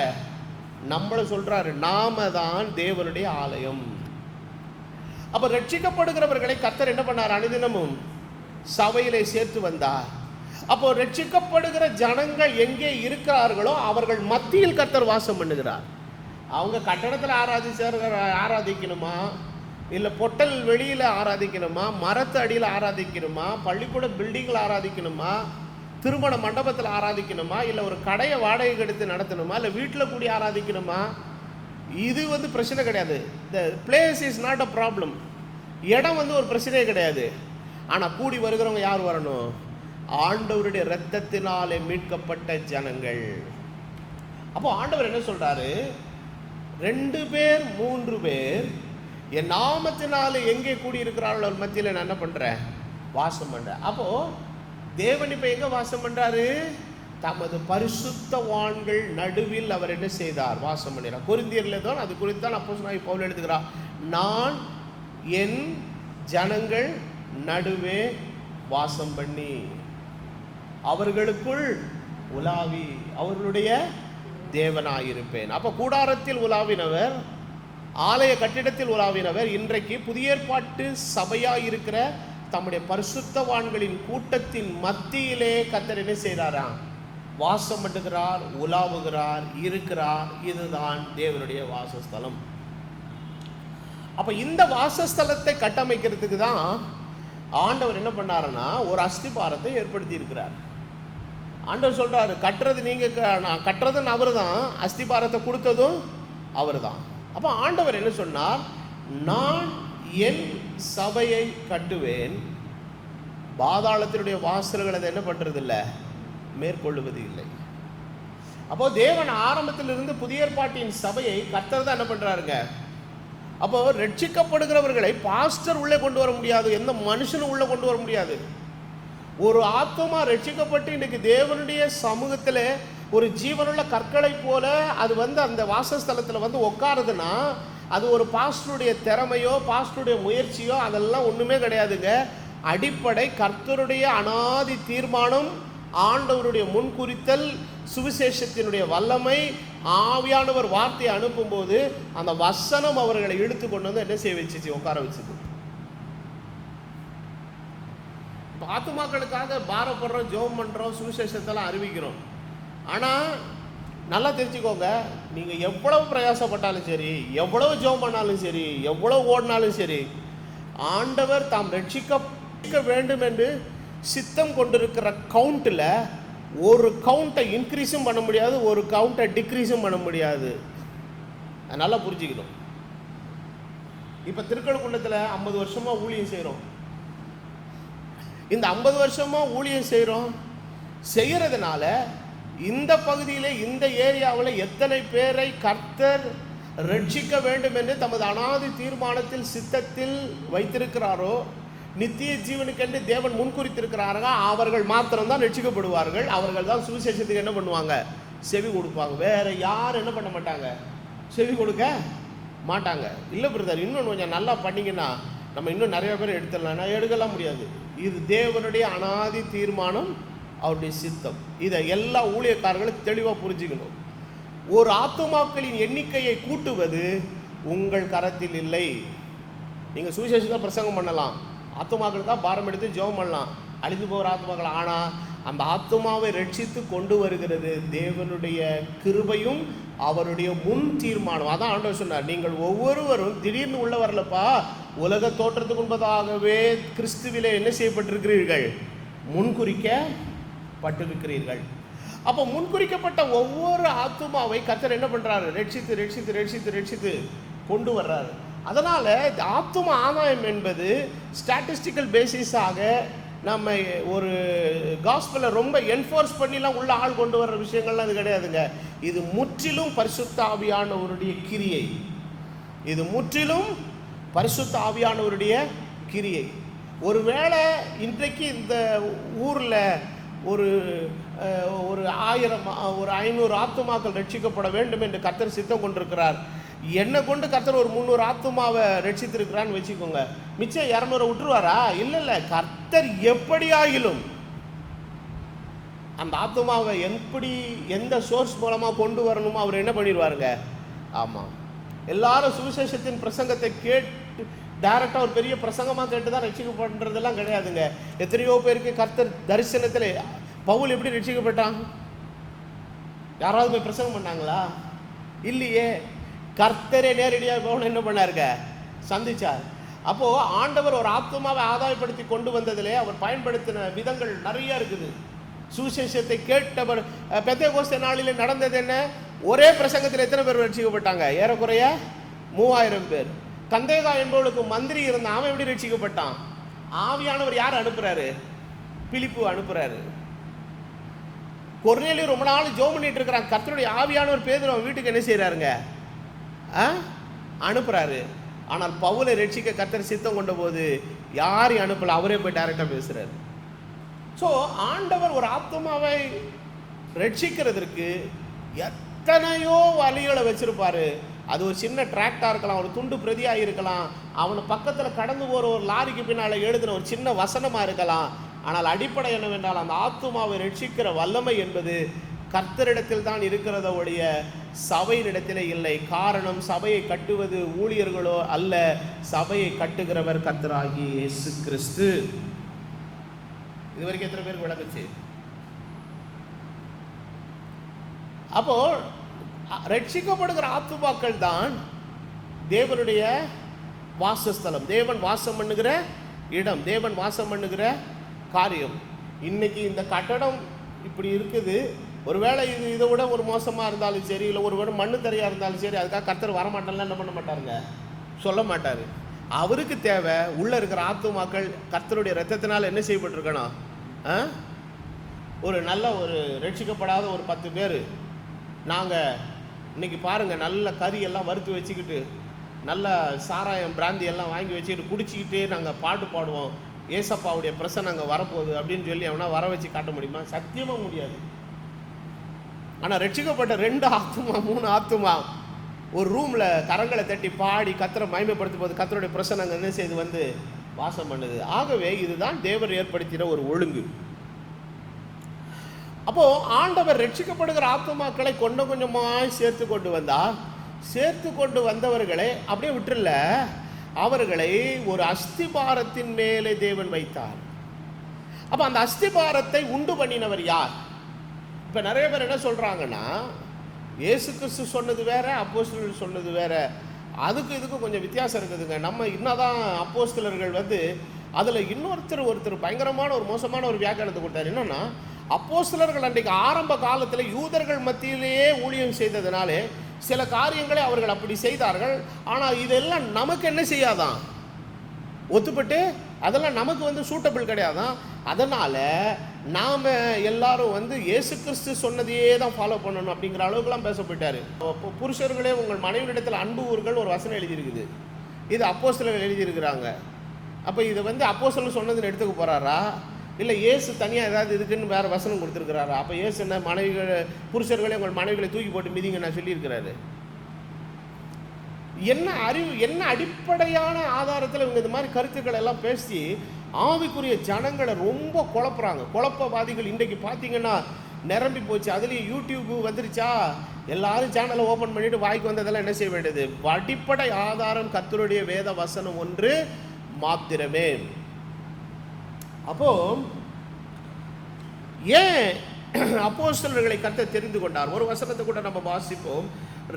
Speaker 1: நம்மளை சொல்றாரு. நாம தான் தேவனுடைய ஆலயம். அப்ப ரட்சிக்கப்படுகிறவர்களை கர்த்தர் என்ன பண்ணார்? அனுதினமும் சபையிலே சேர்த்து வந்தார். அப்போ ரட்சிக்கப்படுகிற ஜனங்கள் எங்கே இருக்கிறார்களோ அவர்கள் மத்தியில் கர்த்தர் வாசம் பண்ணுகிறார். அவங்க கட்டடத்தில் ஆராதிக்கணுமா, இல்லை பொட்டல் வெளியில் ஆராதிக்கணுமா, மரத்து அடியில் ஆராதிக்கணுமா, பள்ளிக்கூட பில்டிங்கில் ஆராதிக்கணுமா, திருமண மண்டபத்தில் ஆராதிக்கணுமா, இல்லை ஒரு கடையை வாடகைக்கு எடுத்து நடத்தணுமா, இல்லை வீட்டில் கூடி ஆராதிக்கணுமா, இது பிரச்சனை கிடையாது. The place is not a problem. இடம் ஒரு பிரச்சனையே கிடையாது. ஆனால் கூடி வருகிறவங்க யார் வரணும்? ஆண்டவருடைய இரத்தத்தினாலே மீட்கப்பட்ட ஜனங்கள். அப்போ ஆண்டவர் என்ன சொல்றாரு? 2 பேர் 3 பேர் என் நாமத்தினாலே எங்கே கூடியிருக்கிறார்கள் அவர் மத்தியில் நான் என்ன பண்றேன்? வாசம் பண்றேன். அப்போ தேவன் இப்ப எங்க வாசம் பண்றாரு? தமது பரிசுத்தவான்கள் நடுவில் அவர் என்ன செய்தார்? வாசம் பண்ணினார். கொரிந்தியர்ல தான் அது குறித்து தான் அப்போஸ்தலனாகிய பவுல் எழுதுகிறார். நான் என் ஜனங்கள் நடுவே வாசம் பண்ணி அவர்களுக்குள் உலாவி அவர்களுடைய தேவனாயிருப்பேன். அப்ப கூடாரத்தில் உலாவினவர், ஆலய கட்டிடத்தில் உலாவினவர் இன்றைக்கு புதிய ஏற்பாட்டு சபையாயிருக்கிற தம்முடைய பரிசுத்தவான்களின் கூட்டத்தின் மத்தியிலே கர்த்தர் என்ன செய்கிறாராம்? வாசம் பண்ணுகிறார், உலாவுகிறார், இருக்கிறார். இதுதான் தேவனுடைய வாசஸ்தலம். அப்ப இந்த வாசஸ்தலத்தை கட்டமைக்கிறதுக்கு தான் ஆண்டவர் என்ன பண்ணாருன்னா ஒரு அஸ்திபாரத்தை ஏற்படுத்தி இருக்கிறார். ஆண்டவர் சொல்றாரு, கட்டுறதுன்னு அவர் தான், அஸ்திபாரத்தை கொடுத்ததும் அவர் தான். அப்போ ஆண்டவர் என்ன சொன்னார்? நான் என் சபையை கட்டுவேன், பாதாளத்தினுடைய வாசல்கள் அதை என்ன பண்றது இல்லை, மேற்கொள்ளுவது இல்லை. அப்போ தேவன் ஆரம்பத்திலிருந்து புதிய ஏற்பாட்டின் சபையை கர்த்தர் தான் என்ன பண்றாருங்க. அப்போ ரட்சிக்கப்படுகிறவர்களை பாஸ்டர் உள்ளே கொண்டு வர முடியாது, எந்த மனுஷனும் உள்ளே கொண்டு வர முடியாது. ஒரு ஆத்மா ரட்சிக்கப்பட்டு இன்னைக்கு தேவனுடைய சமூகத்தில் ஒரு ஜீவனுள்ள கற்களை போல அது அந்த வாசஸ்தலத்தில் உட்காருதுன்னா அது ஒரு பாஸ்டருடைய திறமையோ பாஸ்டருடைய முயற்சியோ அதெல்லாம் ஒன்றுமே கிடையாதுங்க. அடிப்படை கர்த்தருடைய அனாதி தீர்மானம், ஆண்டவருடைய முன்குறித்தல், சுவிசேஷத்தினுடைய வல்லமை, ஆவியானவர் வார்த்தையை அனுப்பும்போது அந்த வசனம் அவர்களை இழுத்து கொண்டு என்ன செய்ய வச்சு உட்கார வச்சுது. ஆத்துமாக்களுக்காக பாரப்படுறோம், ஜெபம் பண்ணுறோம், சுவிசேஷத்தெல்லாம் அறிவிக்கிறோம். ஆனால் நல்லா தெரிஞ்சுக்கோங்க, நீங்கள் எவ்வளவு பிரயாசப்பட்டாலும் சரி, எவ்வளவு ஜெபம் பண்ணாலும் சரி, எவ்வளவு ஓடினாலும் சரி, ஆண்டவர் தாம் ரட்சிக்க வேண்டும் என்று சித்தம் கொண்டிருக்கிற கவுண்டில் ஒரு கவுண்டை இன்க்ரீஸும் பண்ண முடியாது, ஒரு கவுண்டை டிக்ரீஸும் பண்ண முடியாது. அதனால புரிஞ்சுக்கணும். இப்போ திருக்கழுக்குன்றத்தில் 50 வருஷமாக ஊழியம் செய்கிறோம். இந்த 50 வருஷமாக ஊழியம் செய்கிறதுனால இந்த பகுதியில் இந்த ஏரியாவில் எத்தனை பேரை கர்த்தர் ரட்சிக்க வேண்டும் என்று தமது அனாதி தீர்மானத்தில் சித்தத்தில் வைத்திருக்கிறாரோ, நித்திய ஜீவனுக்கென்று தேவன் முன்குறித்திருக்கிறார்கள், அவர்கள் மாத்திரம்தான் ரட்சிக்கப்படுவார்கள். அவர்கள் தான் சுவிசேஷத்துக்கு என்ன பண்ணுவாங்க? செவி கொடுப்பாங்க. வேற யாரும் என்ன பண்ண மாட்டாங்க? செவி கொடுக்க மாட்டாங்க. இல்லை பிரதர், இன்னும் கொஞ்சம் நல்லா பண்ணிங்கன்னா நம்ம இன்னும் நிறைய பேர் எடுத்துடலாம். எடுக்கலாம் முடியாது. இது தேவனுடைய அனாதி தீர்மானம், அவருடைய சித்தம். இதை எல்லா ஊழியக்காரர்களும் தெளிவாக புரிஞ்சுக்கணும். ஒரு ஆத்துமாக்களின் எண்ணிக்கையை கூட்டுவது உங்கள் கரத்தில் இல்லை. நீங்கள் சுவிசேஷத்தை பிரசங்கம் பண்ணலாம், ஆத்துமாக்களுக்காக பாரம் எடுத்து ஜெபம் பண்ணலாம், அழிந்து போகிற ஆத்துமாக்கள். ஆனால் அந்த ஆத்துமாவை ரட்சித்து கொண்டு வருகிறது தேவனுடைய கிருபையும் அவருடைய முன் தீர்மானம். அதான் ஆண்டவர் சொன்னார், நீங்கள் ஒவ்வொருவரும் திடீர்னு உள்ள வரலப்பா, உலக தோற்றத்துக்கு முன்பதாகவே கிறிஸ்துவிலே என்ன செய்யப்பட்டிருக்கிறீர்கள்? முன்குறிக்கப்பட்டிருக்கிறீர்கள். அப்போ முன்குறிக்கப்பட்ட ஒவ்வொரு ஆத்துமாவை கர்த்தர் என்ன பண்றாரு? ரட்சித்து ரட்சித்து ரட்சித்து ரட்சித்து கொண்டு வர்றாரு. அதனால ஆத்தும ஆதாயம் என்பது ஸ்டாட்டிஸ்டிக்கல் பேசிஸாக நம்ம ஒரு காஸ்பலை ரொம்ப என்ஃபோர்ஸ் பண்ணிலாம் உள்ள ஆள் கொண்டு வர்ற விஷயங்கள்லாம் அது கிடையாதுங்க. இது முற்றிலும் பரிசுத்த ஆவியானவருடைய கிரியை. இது முற்றிலும் பரிசுத்த ஆவியானவருடைய கிரியை. ஒருவேளை இன்றைக்கு இந்த ஊரில் ஒரு 1000 ஒரு 500 ஆத்துமாக்கள் ரட்சிக்கப்பட வேண்டும் என்று கர்த்தர் சித்தம் கொண்டிருக்கிறார். என்னை கொண்டு கர்த்தர் ஒரு 300 ஆத்துமாவை ரட்சித்திருக்கிறான்னு வச்சுக்கோங்க. மிச்சம் 200 விட்டுருவாரா? இல்லை, கர்த்தர் எப்படியாகிலும் அந்த ஆத்துமாவை எந்த சோர்ஸ் மூலமாக கொண்டு வரணுமோ அவர் என்ன பண்ணிடுவாருங்க. ஆமாம், எல்லாரும் சுவிசேஷத்தின் பிரசங்கத்தை கேட்டு டைரக்டாக ஒரு பெரிய பிரசங்கமாக கேட்டு தான் ரட்சிக்கப்படுறதெல்லாம் கிடையாதுங்க. எத்தனையோ பேருக்கு கர்த்தர் தரிசனத்தில் பவுல் எப்படி ரட்சிக்கப்பட்டான்? யாராவது போய் பிரசங்கம் பண்ணாங்களா? இல்லையே. கர்த்தரே நேரடியாக பவுல் என்ன பண்ணாருங்க, சந்திச்சார். அப்போது ஆண்டவர் ஒரு ஆத்துமாவை ஆதாயப்படுத்தி கொண்டு வந்ததிலே அவர் பயன்படுத்தின விதங்கள் நிறைய இருக்குது. சுவிசேஷத்தை கேட்டவர் பெந்தேகோஸ்தே நாளிலே நடந்தது என்ன? ஒரே பிரசங்கத்தில் எத்தனை பேர் ரட்சிக்கப்பட்டாங்க? ஏறக்குறைய 3000 பேர். கந்தேகா என்பவளுக்கு மந்திரி இருந்தான். அவன் எப்படி ரட்சிக்கப்பட்டான்? ஆவியானவர் யார் அனுப்புறாரு? பிலிப்பு அனுப்புறாரு. கொர்நேலியு ரொம்ப நாள் ஜெபம் பண்ணிட்டு இருக்கிறான். கர்த்தருடைய ஆவியானவர் பேதுரு அவன் வீட்டுக்கு என்ன செய்யறாருங்க, அனுப்புறாரு. ஆனால் பவுலை ரட்சிக்க கர்த்தர் சித்தம் கொண்ட போது யாரையும் அனுப்பல, அவரே போய் டைரக்டா பேசுறாரு. ஸோ ஆண்டவர் ஒரு ஆத்மாவை ரட்சிக்கிறதுக்கு எத்தனையோ வழிகளை வச்சிருப்பாரு. அது ஒரு சின்ன டிராக்டாக இருக்கலாம், ஒரு துண்டு பிரதியாக இருக்கலாம், அவனை பக்கத்தில் கடந்து போகிற ஒரு லாரிக்கு பின்னால் எழுதின ஒரு சின்ன வசனமாக இருக்கலாம். ஆனால் அடிப்படை என்னவென்றால் அந்த ஆத்துமாவை ரட்சிக்கிற வல்லமை என்பது கர்த்தரிடத்தில் தான் இருக்கிறத ஒழிய சபையினிடத்திலே இல்லை. காரணம், சபையை கட்டுவது ஊழியர்களோ அல்ல, சபையை கட்டுகிறவர் கர்த்தராகிய இயேசு கிறிஸ்து. இது வரைக்கும் எத்தனை பேருக்கு விளக்குச்சு? அப்போ ரட்சிக்கப்படுகிற ஆத்துமாக்கள் தான் தேவனுடைய வாசஸ்தலம், தேவன் வாசம் பண்ணுகிற இடம், தேவன் வாசம் பண்ணுகிற காரியம். இன்னைக்கு இந்த கட்டடம் இப்படி இருக்குது. ஒருவேளை இதை விட ஒரு மோசமாக இருந்தாலும் சரி, இல்லை ஒரு வேளை மண்ணு தரையாக இருந்தாலும் சரி, அதுக்காக கர்த்தர் வரமாட்டேன்லாம் என்ன பண்ண மாட்டாருங்க, சொல்ல மாட்டார். அவருக்கு தேவை உள்ளே இருக்கிற ஆத்துமாக்கள் கர்த்தருடைய ரத்தத்தினால் என்ன செய்யப்பட்டிருக்கணும். ஒரு நல்ல ஒரு ரட்சிக்கப்படாத ஒரு 10 பேர் நாங்கள் இன்றைக்கி பாருங்கள், நல்ல கறி எல்லாம் வறுத்து வச்சுக்கிட்டு, நல்ல சாராயம் பிராந்தி எல்லாம் வாங்கி வச்சுக்கிட்டு குடிச்சிக்கிட்டே நாங்கள் பாட்டு பாடுவோம், ஏசப்பாவுடைய பிரசன்னம் அங்கே வரப்போகுது அப்படின்னு சொல்லி அவனா வர வச்சு காட்ட முடியுமா? சத்தியமாக முடியாது. ஆனால் ரட்சிக்கப்பட்ட 2 ஆத்துமா 3 ஆத்துமா ஒரு ரூமில் கரங்களை தட்டி பாடி கர்த்தரை மகிமைப்படுத்தும் போது கர்த்தருடைய பிரசன்னம் என்ன செய்து வந்து வாசம் பண்ணுது. ஆகவே இதுதான் தேவர் ஏற்படுத்தின ஒரு ஒழுங்கு. அப்போ ஆண்டவர் ரட்சிக்கப்படுகிற ஆத்துமாக்களை கொஞ்சம் கொஞ்சமாக சேர்த்து கொண்டு வந்தார். சேர்த்து கொண்டு வந்தவர்களை அப்படியே விட்டுல, அவர்களை ஒரு அஸ்திபாரத்தின் மேலே தேவன் வைத்தார். அப்போ அந்த அஸ்திபாரத்தை உண்டு பண்ணினவர் யார்? இப்போ நிறைய பேர் என்ன சொல்கிறாங்கன்னா, இயேசு கிறிஸ்து சொன்னது வேற, அப்போஸ்தலர்கள் சொன்னது வேற. அதுக்கு இதுக்கும் கொஞ்சம் வித்தியாசம் இருக்குதுங்க. நம்ம இன்னதான் அப்போஸ்தலர்கள் வந்து அதில் ஒருத்தர் பயங்கரமான ஒரு மோசமான ஒரு வியாக்கியானத்தை கொடுத்தாரு. என்னன்னா, அப்போஸ்தலர்கள் அன்றைக்கு ஆரம்ப காலத்தில் யூதர்கள் மத்தியிலேயே ஊழியம் செய்ததுனாலே சில காரியங்களை அவர்கள் அப்படி செய்தார்கள். ஆனால் இதெல்லாம் நமக்கு என்ன செய்யாதான், ஒத்துப்பட்டு அதெல்லாம் நமக்கு வந்து சூட்டபிள் கிடையாதான். அதனால் நாம் எல்லாரும் வந்து இயேசு கிறிஸ்து சொன்னதையே தான் ஃபாலோ பண்ணணும் அப்படிங்கிற அளவுக்குலாம் பேசப்பட்டார். புருஷர்களே உங்கள் மனைவியிடத்தில் அன்பு ஊர்கள் ஒரு வசனம் எழுதியிருக்குது. இது அப்போஸ்தலர்கள் எழுதியிருக்கிறாங்க. அப்போ இதை வந்து அப்போஸ்தலர் சொன்னதுன்னு எடுத்துக்க போகிறாரா, இல்லை இயேசு தனியாக ஏதாவது இதுக்குன்னு வேறு வசனம் கொடுத்துருக்கிறாரா? அப்போ இயேசு என்ன மனைவிகள் புருஷர்களே உங்கள் மனைவிகளை தூக்கி போட்டு மிதிங்க நான் சொல்லியிருக்கிறாரு. என்ன அறிவு, என்ன அடிப்படையான ஆதாரத்தில் இவங்க இந்த மாதிரி கருத்துக்கள் எல்லாம் பேசி ஆவிக்குரிய ஜனங்களை ரொம்ப குழப்புறாங்க. குழப்பவாதிகள் இன்றைக்கு பார்த்தீங்கன்னா நிரம்பி போச்சு. அதுலேயும் யூடியூப் வந்துருச்சா, எல்லாரும் சேனலை ஓப்பன் பண்ணிட்டு வாய்க்கு வந்ததெல்லாம் என்ன செய்ய வேண்டியது, அடிப்படை ஆதாரம் கர்த்தருடைய வேத வசனம் ஒன்று மாத்திரமே. அப்போ ஏன் அப்போஸ்தலர்களை கர்த்தர் தெரிந்து கொண்டார்? ஒரு வசனத்தை கூட நம்ம வாசிப்போம்.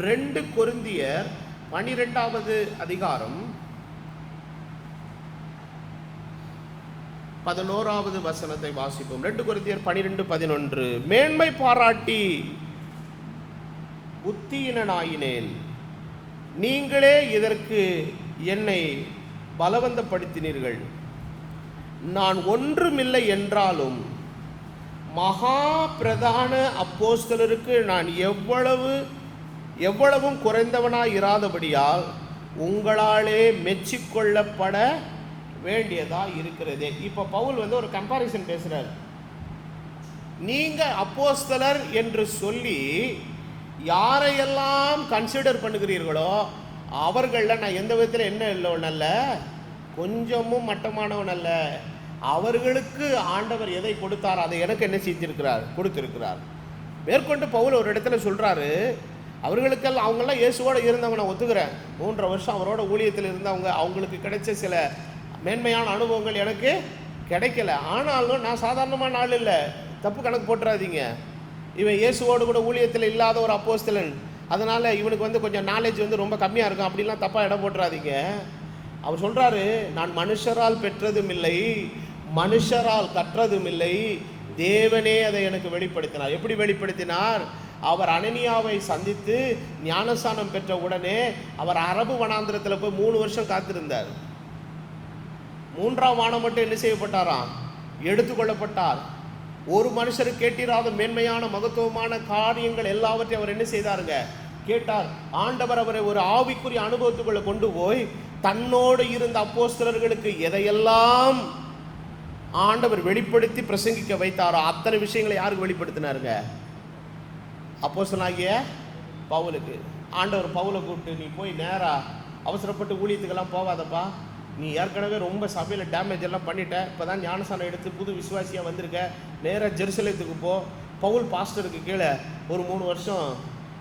Speaker 1: 2 கொரிந்தியர் 12வது அதிகாரம் 11வது வசனத்தை வாசிப்போம். 2 கொரிந்தியர் 12:11. மேன்மை பாராட்டி புத்தியினாயினேன், நீங்களே இதற்கு என்னை பலவந்தப்படுத்தினீர்கள். நான் ஒன்றுமில்லை என்றாலும் மகா பிரதான அப்போஸ்தலருக்கு நான் எவ்வளவும் குறைந்தவனாய் இராதபடியால் உங்களாலே மெச்சிக்கொள்ளப்பட வேண்டியதா இருக்கிறது. இப்போ பவுல் ஒரு கம்பாரிசன் பேசுறார். நீங்க அப்போஸ்தலர் என்று சொல்லி யாரையெல்லாம் கன்சிடர் பண்ணுகிறீர்களோ அவர்கள நான் எந்த விதத்தில் என்ன இல்லவன் அல்ல, கொஞ்சமும் மட்டமானவன் அல்ல. அவர்களுக்கு ஆண்டவர் எதை கொடுத்தார் அதை எனக்கு என்ன செஞ்சிருக்கிறார், கொடுத்திருக்கிறார். மேற்கொண்டு பவுல் ஒரு இடத்துல சொல்றாரு, அவர்களுக்கெல்லாம் அவங்கெல்லாம் இயேசுவோட இருந்தவங்க நான் ஒத்துக்கிறேன். 3.5 வருஷம் அவரோட ஊழியத்தில் இருந்தவங்க, அவங்களுக்கு கிடைச்ச சில மேன்மையான அனுபவங்கள் எனக்கு கிடைக்கல. ஆனாலும் நான் சாதாரணமான ஆள் இல்லை, தப்பு கணக்கு போட்டுறாதீங்க. இவன் இயேசுவோடு கூட ஊழியத்தில் இல்லாத ஒரு அப்போஸ்தலன், அதனால் இவனுக்கு கொஞ்சம் நாலேஜ் ரொம்ப கம்மியாக இருக்கும் அப்படிலாம் தப்பாக இடம் போட்டுறாதீங்க. அவர் சொல்கிறாரு, நான் மனுஷரால் பெற்றதும் இல்லை, மனுஷரால் கற்றதும் இல்லை, தேவனே அதை எனக்கு வெளிப்படுத்தினார். எப்படி வெளிப்படுத்தினார்? அவர் அனனியாவை சந்தித்து ஞானஸ்நானம் பெற்ற உடனே அவர் அரபு வனாந்திரத்தில் போய் 3 வருஷம் காத்திருந்தார். 3ஆம் வானம் மட்டும் என்ன செய்யப்பட்டாராம்? எடுத்துக்கொள்ளப்பட்டார். ஒரு மனுஷருக்கு கேட்டிராத மேன்மையான மகத்துவமான காரியங்கள் எல்லாவற்றையும் அவர் என்ன செய்தாருங்க? கேட்டார். ஆண்டவர் அவரை ஒரு ஆவிக்குரிய அனுபவத்துக்குள்ள கொண்டு போய் தன்னோடு இருந்த அப்போஸ்தலர்களுக்கு எதையெல்லாம் ஆண்டவர் வெளிப்படுத்தி பிரசங்கிக்க வைத்தாரோ அத்தனை விஷயங்களை யாருக்கு வெளிப்படுத்தினாருங்க? அப்போஸ்தலனாகிய பவுலுக்கு. ஆண்டவர் பவுலை கூப்பிட்டு, நீ போய் நேரா அவசரப்பட்டு ஊழியத்துக்கெல்லாம் போவாதப்பா, நீ ஏற்கனவே ரொம்ப சபையில் டேமேஜ் எல்லாம் பண்ணிட்ட, இப்போ தான் ஞானஸ்நானம் எடுத்து புது விசுவாசியாக வந்திருக்க, நேராக ஜெருசலேத்துக்கு போ. பவுல் பாஸ்டருக்கு கீழே ஒரு 3 வருஷம்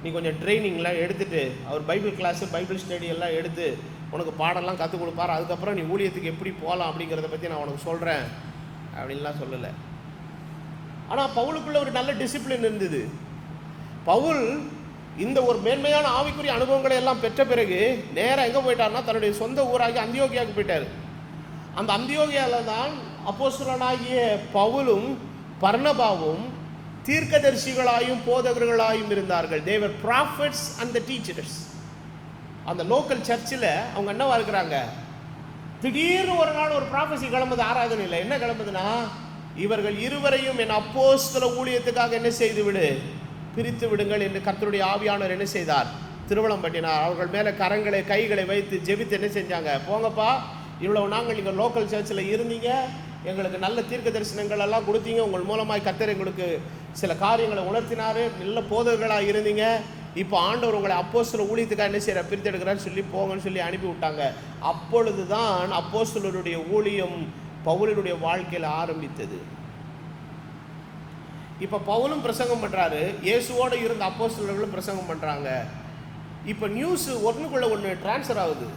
Speaker 1: நீ கொஞ்சம் ட்ரைனிங்லாம் எடுத்துகிட்டு அவர் பைபிள் கிளாஸு பைபிள் ஸ்டடி எல்லாம் எடுத்து உனக்கு பாடெல்லாம் கற்றுக் கொடுப்பார். அதுக்கப்புறம் நீ ஊழியத்துக்கு எப்படி போகலாம் அப்படிங்கிறத பற்றி நான் உனக்கு சொல்கிறேன் அப்படின்லாம் சொல்லலை. ஆனால் பவுலுக்குள்ள ஒரு நல்ல டிசிப்ளின் இருந்தது. பவுல் இந்த ஒரு மேன்மையான ஆவிக்குரிய அனுபவங்களை எல்லாம் பெற்ற பிறகு நேராக எங்கே போயிட்டார்னா தன்னுடைய சொந்த ஊராகி அந்தியோகியாவுக்கு போயிட்டார். அந்த அந்தியோகியாவில் தான் அப்போஸ்தலனாகிய பவுலும் பர்னபாவும் தீர்க்கதரிசிகளாயும் போதகர்களாயும் இருந்தார்கள். they were prophets and the teachers. அந்த லோக்கல் சர்ச்சில் அவங்க என்னவா இருக்கிறாங்க? திடீர்னு ஒரு நாள் ஒரு ப்ராஃபஸி கிளம்புது ஆராதனையில். என்ன கிளம்புதுன்னா, இவர்கள் இருவரையும் என் அப்போஸ்தல ஊழியத்துக்காக என்ன செய்து விடு, பிரித்து விடுங்கள் என்று கர்த்தருடைய ஆவியானவர் என்ன செய்தார்? திருவலம் பட்டினார். அவர்கள் மேலே கரங்களை கைகளை வைத்து ஜெபித்து என்ன செஞ்சாங்க? போங்கப்பா, இவ்வளவு நாங்கள் நீங்கள் லோக்கல் சர்ச்சில் இருந்தீங்க, எங்களுக்கு நல்ல தீர்க்க தரிசனங்கள் எல்லாம் கொடுத்தீங்க, உங்கள் மூலமாக கர்த்தர் எங்களுக்கு சில காரியங்களை உணர்த்தினார், நல்ல போதகர்களாக இருந்தீங்க, இப்போ ஆண்டவர் உங்களை அப்போஸ்தல ஊழியத்துக்காக என்ன செய்கிற பிரித்தெடுக்கிறான்னு சொல்லி போங்கன்னு சொல்லி அனுப்பி விட்டாங்க. அப்பொழுது தான் அப்போஸ்தலருடைய ஊழியம் பவுலினுடைய வாழ்க்கையில் ஆரம்பித்தது. இப்போ பவுலும் பிரசங்கம் பண்ணுறாரு, இயேசுவோடு இருந்த அப்போஸ்தலர்களும் பிரசங்கம் பண்ணுறாங்க. இப்போ நியூஸ் ஒன்றுக்குள்ள ஒன்று டிரான்ஸ்ஃபர் ஆகுது.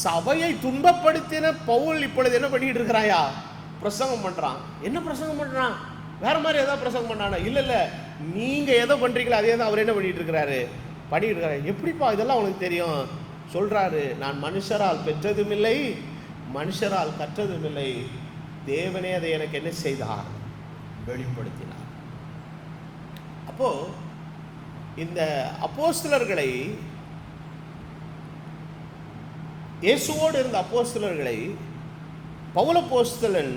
Speaker 1: சபையை துன்பப்படுத்தின பவுல் இப்பொழுது என்ன பண்ணிட்டு இருக்கிறாயா? பிரசங்கம் பண்ணுறான். என்ன பிரசங்கம் பண்ணுறான்? வேற மாதிரி ஏதாவது பிரசங்கம் பண்ணானா? இல்லை, நீங்கள் எதோ பண்ணுறீங்களோ அதே தான் அவர் என்ன பண்ணிட்டு இருக்கிறாரு, பண்ணிட்டு இருக்கிறாரு. எப்படிப்பா இதெல்லாம் உனக்கு தெரியும்? சொல்கிறாரு, நான் மனுஷரால் பெற்றதும் இல்லை, மனுஷரால் கற்றதும் இல்லை, தேவனே அதை எனக்கு என்ன செய்தார்? வெளிப்படுத்தினார். அப்போ இந்த அப்போஸ்தலர்களை, இயேசுவோடு இருந்த அப்போஸ்தலர்களை பவுல் அப்போஸ்தலன்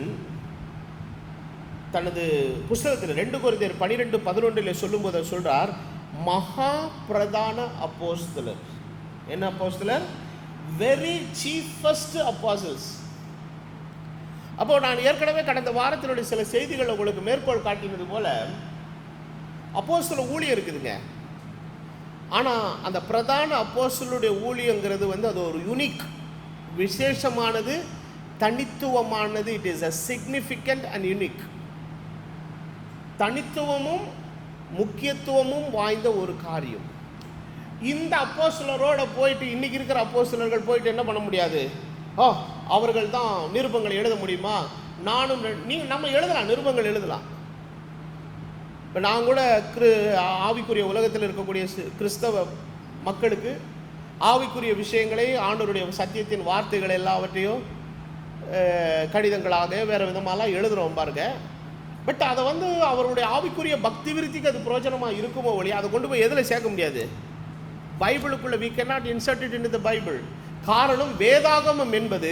Speaker 1: தனது புஸ்தகத்தில் 2 கொரிந்தியர் 12:11 சொல்லும்போது சொல்றார், மகா பிரதான அப்போஸ்தலர். என்ன அப்போஸ்தலர்? Very see first apostles. அப்போ நான் ஏற்கனவே கடந்த வாரத்தினுடைய சில செய்திகள் உங்களுக்கு மேற்கோள் காட்டினது போல அப்போஸ்தல ஊழியம் இருக்குதுங்க. ஆனால் அந்த பிரதான அப்போஸ்தலருடைய ஊழியங்கிறது அது ஒரு யூனிக், விசேஷமானது, தனித்துவமானது. It is a significant and unique. தனித்துவமும் முக்கியத்துவமும் வாய்ந்த ஒரு காரியம். இந்த அப்போஸ்தலரோட போயிட்டு இன்னைக்கு இருக்கிற அப்போஸ்தலர்கள் போயிட்டு என்ன பண்ண முடியாது? அவர்கள் தான் நிருபங்களை எழுத முடியுமா? நானும் நம்ம எழுதலாம், நிருபங்கள் எழுதலாம். இப்போ நான் கூட ஆவிக்குரிய உலகத்தில் இருக்கக்கூடிய கிறிஸ்தவ மக்களுக்கு ஆவிக்குரிய விஷயங்களை, ஆண்டவருடைய சத்தியத்தின் வார்த்தைகள் எல்லாவற்றையும் கடிதங்களாக வேறு விதமாலாம் எழுதுகிறோம் பாருங்க. பட் அதை அவருடைய ஆவிக்குரிய பக்தி விருத்திக்கு அது பிரயோஜனமாக இருக்குமோ ஒழிய அதை கொண்டு போய் எதில் சேர்க்க முடியாது? பைபிளுக்குள்ள we cannot insert it into the Bible. காரணம், வேதாகமம் என்பது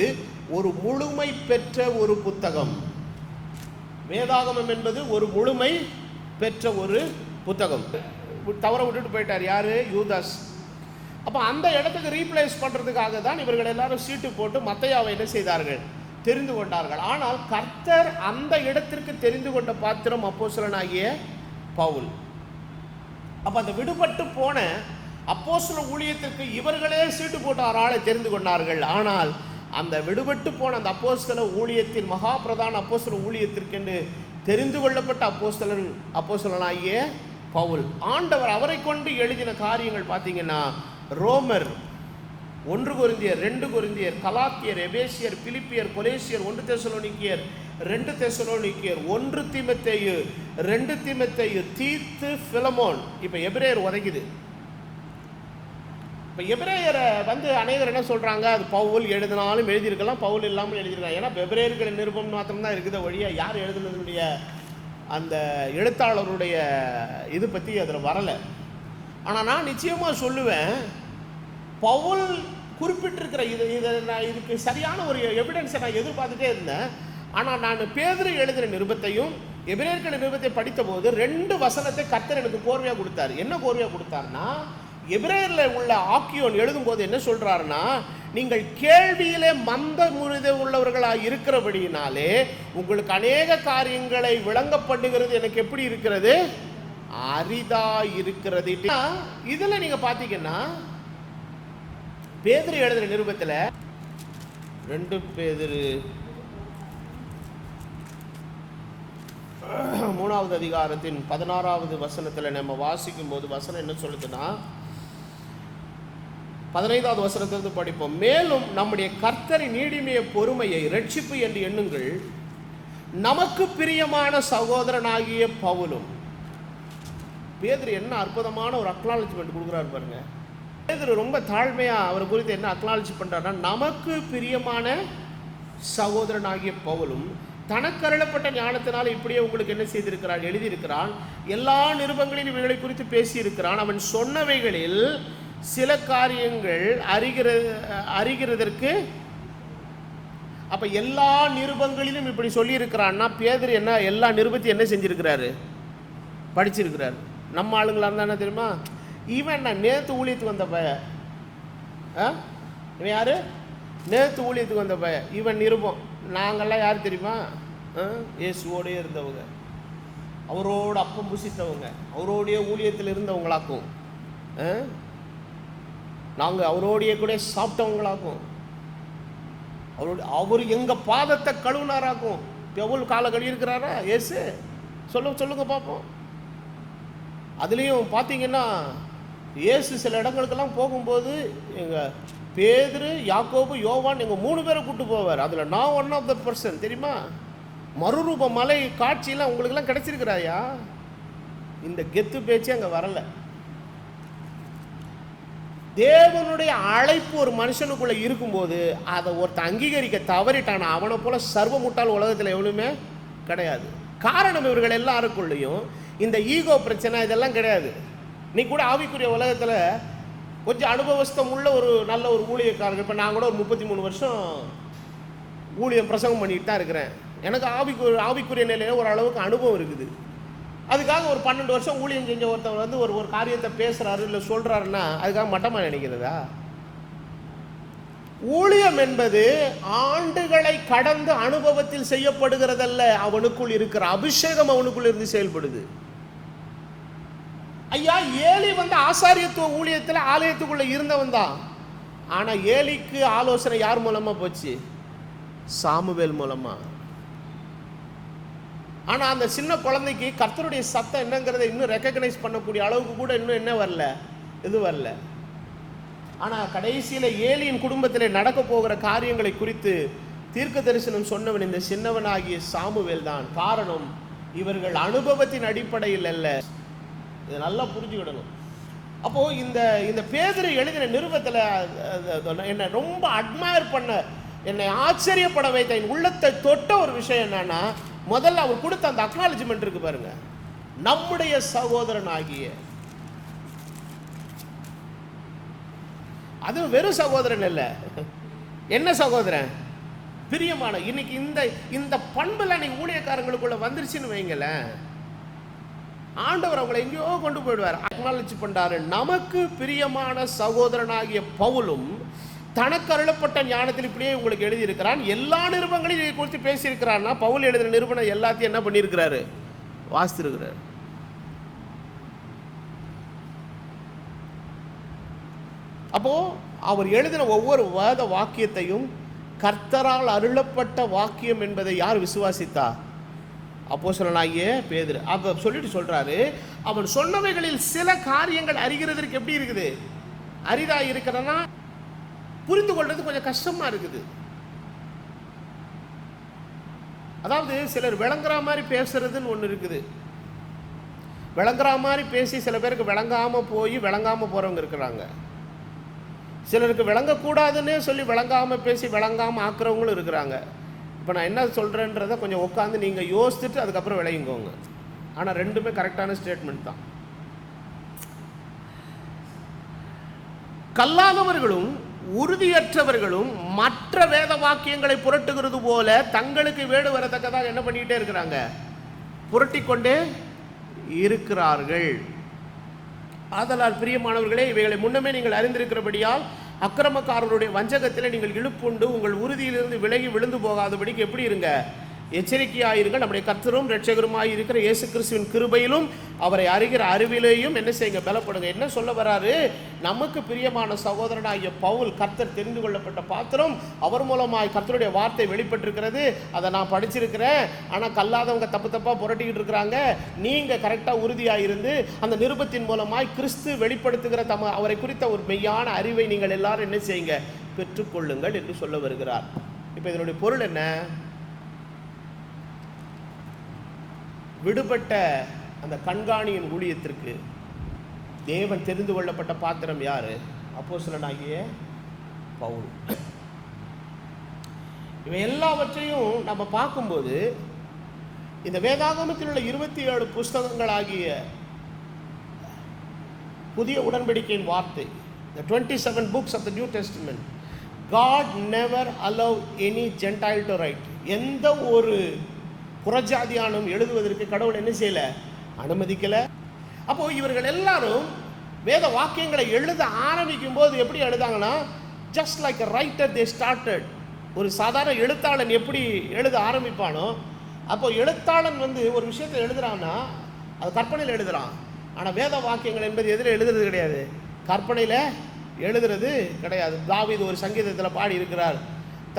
Speaker 1: ஒரு முழுமை பெற்ற ஒரு புத்தகம். வேதாகமம் என்பது ஒரு முழுமை பெற்ற ஒரு புத்தகம். தவற விட்டுட்டு போயிட்டார். யாரு? யூதாஸ். அப்போ அந்த இடத்துக்கு ரீப்ளேஸ் பண்ணுறதுக்காக தான் இவர்கள் எல்லாரும் சீட்டு போட்டு மத்தையாவை என்ன செய்தார்கள், தெரிந்து கொண்டார்கள். ஆனால் கர்த்தர் அந்த இடத்திற்கு தெரிந்து கொண்ட பாத்திரம் அப்போஸ்தலனாகிய பவுல். அப்போ அந்த விடுபட்டு போன அப்போஸ்தல ஊழியத்திற்கு இவர்களே சீட்டு போட்டு ஒரு ஆளை தெரிந்து கொண்டார்கள். ஆனால் அந்த விடுபட்டு போன அந்த அப்போஸ்தல ஊழியத்தின் மகா பிரதான அப்போஸ்தல ஊழியத்திற்கென்று தெரிந்து கொள்ளப்பட்ட அப்போஸ்தலனாகிய பவுல், ஆண்டவர் அவரை கொண்டு எழுதின காரியங்கள் பார்த்தீங்கன்னா ரோமர், 1 கொரிந்தியர், 2 கொரிந்தியர், கலாத்தியர், எபேசியர், பிலிப்பியர், கொலேசியர், 1 தெசலோனிக்கேயர், 2 தெசலோனிக்கேயர், 1 தீமோத்தேயு, 2 தீமோத்தேயு, தீத்து, பிலமோன். இப்போ எபிரேயர் உதைக்குது. இப்போ எபிரேயரை அநேகர் என்ன சொல்கிறாங்க, அது பவுல் எழுதினாலும் எழுதியிருக்கலாம், பவுல் இல்லாமல் எழுதியிருக்காங்க. ஏன்னா எபிரேயர்கள் நிருபம் மாத்திரம்தான் இருக்குது வழியா யார் எழுதுனதுடைய அந்த எழுத்தாளருடைய இது பற்றி அதில் வரலை. ஆனால் நான் நிச்சயமாக சொல்லுவேன், பவுல் குறிப்பிட்டிருக்கிற இதுக்கு சரியான ஒரு எவிடன்ஸை நான் எதிர்பார்த்துட்டே இருந்தேன். ஆனால் நான் பேதுரு எழுதுகிற நிருபத்தையும் எபிரேயர்கள் நிருபத்தை படித்த போது 2 வசனத்தை கர்த்தர் எனக்கு கோர்வையாக கொடுத்தார். என்ன கோர்வையாக கொடுத்தாருன்னா, எபிரேயரில் உள்ள ஆக்கியோன் எழுதும்போது என்ன சொல்கிறாருன்னா, நீங்கள் கேள்வியிலே மந்த முறித உள்ளவர்களாக இருக்கிறபடியினாலே உங்களுக்கு அநேக காரியங்களை விளங்கப்படுகிறது எனக்கு எப்படி இருக்கிறது, அரிதா இருக்கிறது. இதில் நீங்கள் பார்த்தீங்கன்னா பேதுரு எழுதுகிற நிருபத்தில் 2 பேதுரு 3வது அதிகாரத்தின் 16வது வசனத்தில் நம்ம வாசிக்கும் போது வசனம் என்ன சொல்லுதுன்னா, 15வது வசனத்திலிருந்து படிப்போம். மேலும் நம்முடைய கர்த்தரின் நீடிமைய பொறுமையை இரட்சிப்பு என்று எண்ணுங்கள், நமக்கு பிரியமான சகோதரனாகிய பவுலும். பேதுரு என்ன அற்புதமான ஒரு அக்னாலஜ்மெண்ட் கொடுக்குறாரு பாருங்க. பேதுரு ரொம்ப தாழ்மையாக அவர் குறித்து என்ன அக்னாலஜ் பண்ணுறாருன்னா, நமக்கு பிரியமான சகோதரனாகிய பவுலும் தனக்கு அருளப்பட்ட ஞானத்தினால் இப்படியே உங்களுக்கு என்ன செய்திருக்கிறான், எழுதியிருக்கிறான். எல்லா நிருபங்களிலும் இவைகளை குறித்து பேசியிருக்கிறான். அவன் சொன்னவைகளில் சில காரியங்கள் அறிகிறதற்கு. அப்போ எல்லா நிருபங்களிலும் இப்படி சொல்லியிருக்கிறான்னா பேதுரு என்ன எல்லா நிருபத்தையும் என்ன செஞ்சிருக்கிறாரு, படிச்சிருக்கிறாரு. நம்ம ஆளுங்களா இருந்தானே தெரியுமா, இவன் நான் நேற்று ஊழியத்துக்கு வந்த பையன், இவன் யார், நேற்று ஊழியத்துக்கு வந்த பையன், இவன் நிருபம். நாங்கள்லாம் யார் தெரியுமா, இயேசுவோடே இருந்தவங்க, அவரோட அப்பம் புசித்தவங்க, அவரோடைய ஊழியத்தில் இருந்தவங்களாக்கும், நாங்கள் அவரோடைய கூட சாப்பிட்டவங்களாக்கும், அவர் எங்கள் பாதத்தை கழுவுனாராக்கும். எவ்வளோ காலை கழுவிருக்கிறாரா இயேசு, சொல்லுங்க பார்ப்போம். அதுலேயும் பார்த்தீங்கன்னா இயேசு சில இடங்களுக்கெல்லாம் போகும்போது எங்கள் பேதுரு, யாக்கோபு, யோவான் எங்கள் 3 பேரை கூப்பிட்டு போவார். அதில் நான் ஒன் ஆஃப் த பர்சன் தெரியுமா. மறுரூப மலை காட்சியெல்லாம் உங்களுக்கெல்லாம் கிடைச்சிருக்கிறாயா, இந்த கெத்து பேச்சு அங்கே வரலை. தேவனுடைய அழைப்பு ஒரு மனுஷனுக்குள்ளே இருக்கும்போது அதை ஒருத்தன் அங்கீகரிக்க தவறிட்டானா அவனை போல சர்வ முட்டாள் உலகத்தில் எவ்வளவுமே கிடையாது. காரணம் இவர்கள் எல்லாருக்குள்ளேயும் இந்த ஈகோ பிரச்சனை இதெல்லாம் கிடையாது. நீ கூட ஆவிக்குரிய உலகத்தில் கொஞ்சம் அனுபவஸ்தம் உள்ள ஒரு நல்ல ஒரு ஊழியக்காரர்கள், இப்போ நான் கூட ஒரு 33 வருஷம் ஊழியம் பிரசங்கம் பண்ணிட்டு தான் இருக்கிறேன். எனக்கு ஆவிக்குரிய நிலையில் ஒரு அளவுக்கு அனுபவம் இருக்குது. அதுக்காக ஒரு 12 வருஷம் ஊழியம் செஞ்ச ஒருத்தவர் ஒரு காரியத்தை பேசுகிறாரு இல்லை சொல்கிறாருன்னா அதுக்காக மட்டமாக நினைக்கிறதா? ஊழியம் என்பது ஆண்டுகளை கடந்து அனுபவத்தில் செய்யப்படுகிறதல்ல, அவனுக்குள் இருக்கிற அபிஷேகம் அவனுக்குள் இருந்து செயல்படுது. ஐயா, ஏலி ஆசாரியத்துவ ஊழியத்தில் ஆலயத்துக்குள்ள இருந்தவன் தான். ஆனால் ஏலிக்கு ஆலோசனை யார் மூலமா போச்சு? சாமுவேல் மூலமா. ஆனால் அந்த சின்ன குழந்தைக்கு கர்த்தருடைய சத்தம் என்னங்கிறத இன்னும் ரெக்கக்னைஸ் பண்ணக்கூடிய அளவுக்கு கூட இன்னும் என்ன வரல, இது வரல. ஆனால் கடைசியில் ஏலியின் குடும்பத்தில் நடக்க போகிற காரியங்களை குறித்து தீர்க்க தரிசனம் சொன்னவன் இந்த சின்னவனாகிய சாமுவேல் தான். காரணம், இவர்கள் அனுபவத்தின் அடிப்படையில் அல்ல. இதை நல்லா புரிஞ்சுக்கிடணும். அப்போது இந்த பேதுரு எழுதின நிருபத்தில் என்னை ரொம்ப அட்மயர் பண்ண, என்னை ஆச்சரியப்பட வைத்த, என் உள்ளத்தை தொட்ட ஒரு விஷயம் என்னன்னா, முதல்ல அவர் கொடுத்த அந்த அக்னாலஜ்மெண்ட் இருக்கு பாருங்க. நம்முடைய சகோதரன் ஆகிய, அது வெறும் சகோதரன் இல்லை, என்ன சகோதரன், பிரியமான. இன்னைக்கு இந்த பண்புல நீ ஊழியக்காரங்களுக்குள்ள வந்துருச்சுன்னு வைங்களேன், ஆண்டவர் அவங்களை எங்கேயோ கொண்டு போயிடுவார். அக்னாலஜ் பண்றாரு. நமக்கு பிரியமான சகோதரனாகிய பவுலும் தனக்கு அருளப்பட்ட ஞானத்தில் இப்படியே உங்களுக்கு எழுதியிருக்கிறான். எல்லா நிருபங்களையும் இதை குறித்து பேசியிருக்கிறான்னா பவுல் எழுதின நிருபம் எல்லாத்தையும் என்ன பண்ணியிருக்கிறாரு? வாசித்திருக்கிறார். அப்போ அவர் எழுதின ஒவ்வொரு வேத வாக்கியத்தையும் கர்த்தரால் அருளப்பட்ட வாக்கியம் என்பதை யார் விசுவாசித்தா? அப்போஸ்தலனாகிய பேதுரு. அப்ப சொல்லிட்டு சொல்றாரு, அவன் சொன்னவைகளில் சில காரியங்கள் அறிகிறதற்கு எப்படி இருக்குது? அரிதா இருக்கிறனா புரிந்து கொள்றது கொஞ்சம் கஷ்டமா இருக்குது. அதாவது சிலர் விளங்குற மாதிரி பேசுறதுன்னு ஒன்று இருக்குது. விளங்குற மாதிரி பேசி சில பேருக்கு விளங்காம போய் விளங்காம போறவங்க இருக்கிறாங்க. சிலருக்கு விளங்கக்கூடாதுன்னே சொல்லி விளங்காம பேசி விளங்காம ஆக்குறவங்களும் இருக்கிறாங்க. இப்போ நான் என்ன சொல்கிறேன்றதை கொஞ்சம் உட்காந்து நீங்கள் யோசிச்சுட்டு அதுக்கப்புறம் விளையுங்கோங்க. ஆனால் ரெண்டுமே கரெக்டான ஸ்டேட்மெண்ட் தான். கல்லாதவர்களும் உறுதியற்றவர்களும் மற்ற வேத வாக்கியங்களை புரட்டுகிறது போல தங்களுக்கு வேடு வரத்தக்கதாக என்ன பண்ணிக்கிட்டே இருக்கிறாங்க? புரட்டிக்கொண்டே இருக்கிறார்கள். ஆதலால் பிரியமானவர்களே, இவைகளை முன்னமே நீங்கள் அறிந்திருக்கிறபடியால் அக்கிரமக்காரருடைய வஞ்சகத்தில் நீங்கள் இழுப்புண்டு உங்கள் உறுதியிலிருந்து விலகி விழுந்து போகாதபடிக்கு எப்படி இருங்க? எச்சரிக்கையாயிருங்கள். நம்முடைய கர்த்தரும் இரட்சகருமாய் இருக்கிற இயேசு கிறிஸ்துவின் கிருபையிலும் அவரை அறிகிற அறிவிலையும் என்ன செய்யுங்க? பலப்படுங்க. என்ன சொல்ல வராரு? நமக்கு பிரியமான சகோதரனாகிய பவுல் கர்த்தர் தெரிந்து கொள்ளப்பட்ட பாத்திரம். அவர் மூலமாய் கர்த்தருடைய வார்த்தை வெளிப்பட்டிருக்கிறது. அதை நான் படிச்சிருக்கிறேன். ஆனால் கல்லாதவங்க தப்பு தப்பாக புரட்டிக்கிட்டு இருக்கிறாங்க. நீங்கள் கரெக்டாக உறுதியாக இருந்து அந்த நிருபத்தின் மூலமாய் கிறிஸ்து வெளிப்படுத்துகிற அவரை குறித்த ஒரு மெய்யான அறிவை நீங்கள் எல்லாரும் என்ன செய்யுங்க? பெற்றுக்கொள்ளுங்கள் என்று சொல்ல வருகிறார். இப்போ இதனுடைய பொருள் என்ன? விடுபட்ட அந்த கண்காணியின் ஊழியத்திற்கு தேவன் தெரிந்து கொள்ளப்பட்ட பாத்திரம் யாரு? அப்போஸ்தலனாகிய பவுல். இவை எல்லாவற்றையும் நம்ம பார்க்கும்போது இந்த வேதாகமத்தில் உள்ள 27 புஸ்தகங்களாகிய புதிய உடன்படிக்கையின் வார்த்தை, the 27 books of the New Testament, God never allowed any Gentile to write. எந்த ஒரு புறஜாதியானும் எழுதுவதற்கு கடவுள் என்ன செய்யல? அனுமதிக்கல. அப்போ இவர்கள் எல்லாரும் வேத வாக்கியங்களை எழுத ஆரம்பிக்கும் போது எப்படி எழுதாங்கன்னா, just like a writer they started. ஒரு சாதாரண எழுத்தாளன் எப்படி எழுத ஆரம்பிப்பானோ, அப்போ எழுத்தாளன் ஒரு விஷயத்தை எழுதுறான்னா அது கற்பனையில் எழுதுறான். ஆனால் வேத வாக்கியங்கள் என்பது எதில் எழுதுறது கிடையாது, கற்பனையில் எழுதுறது கிடையாது. தாவீது ஒரு சங்கீதத்தில் பாடி இருக்கிறார்,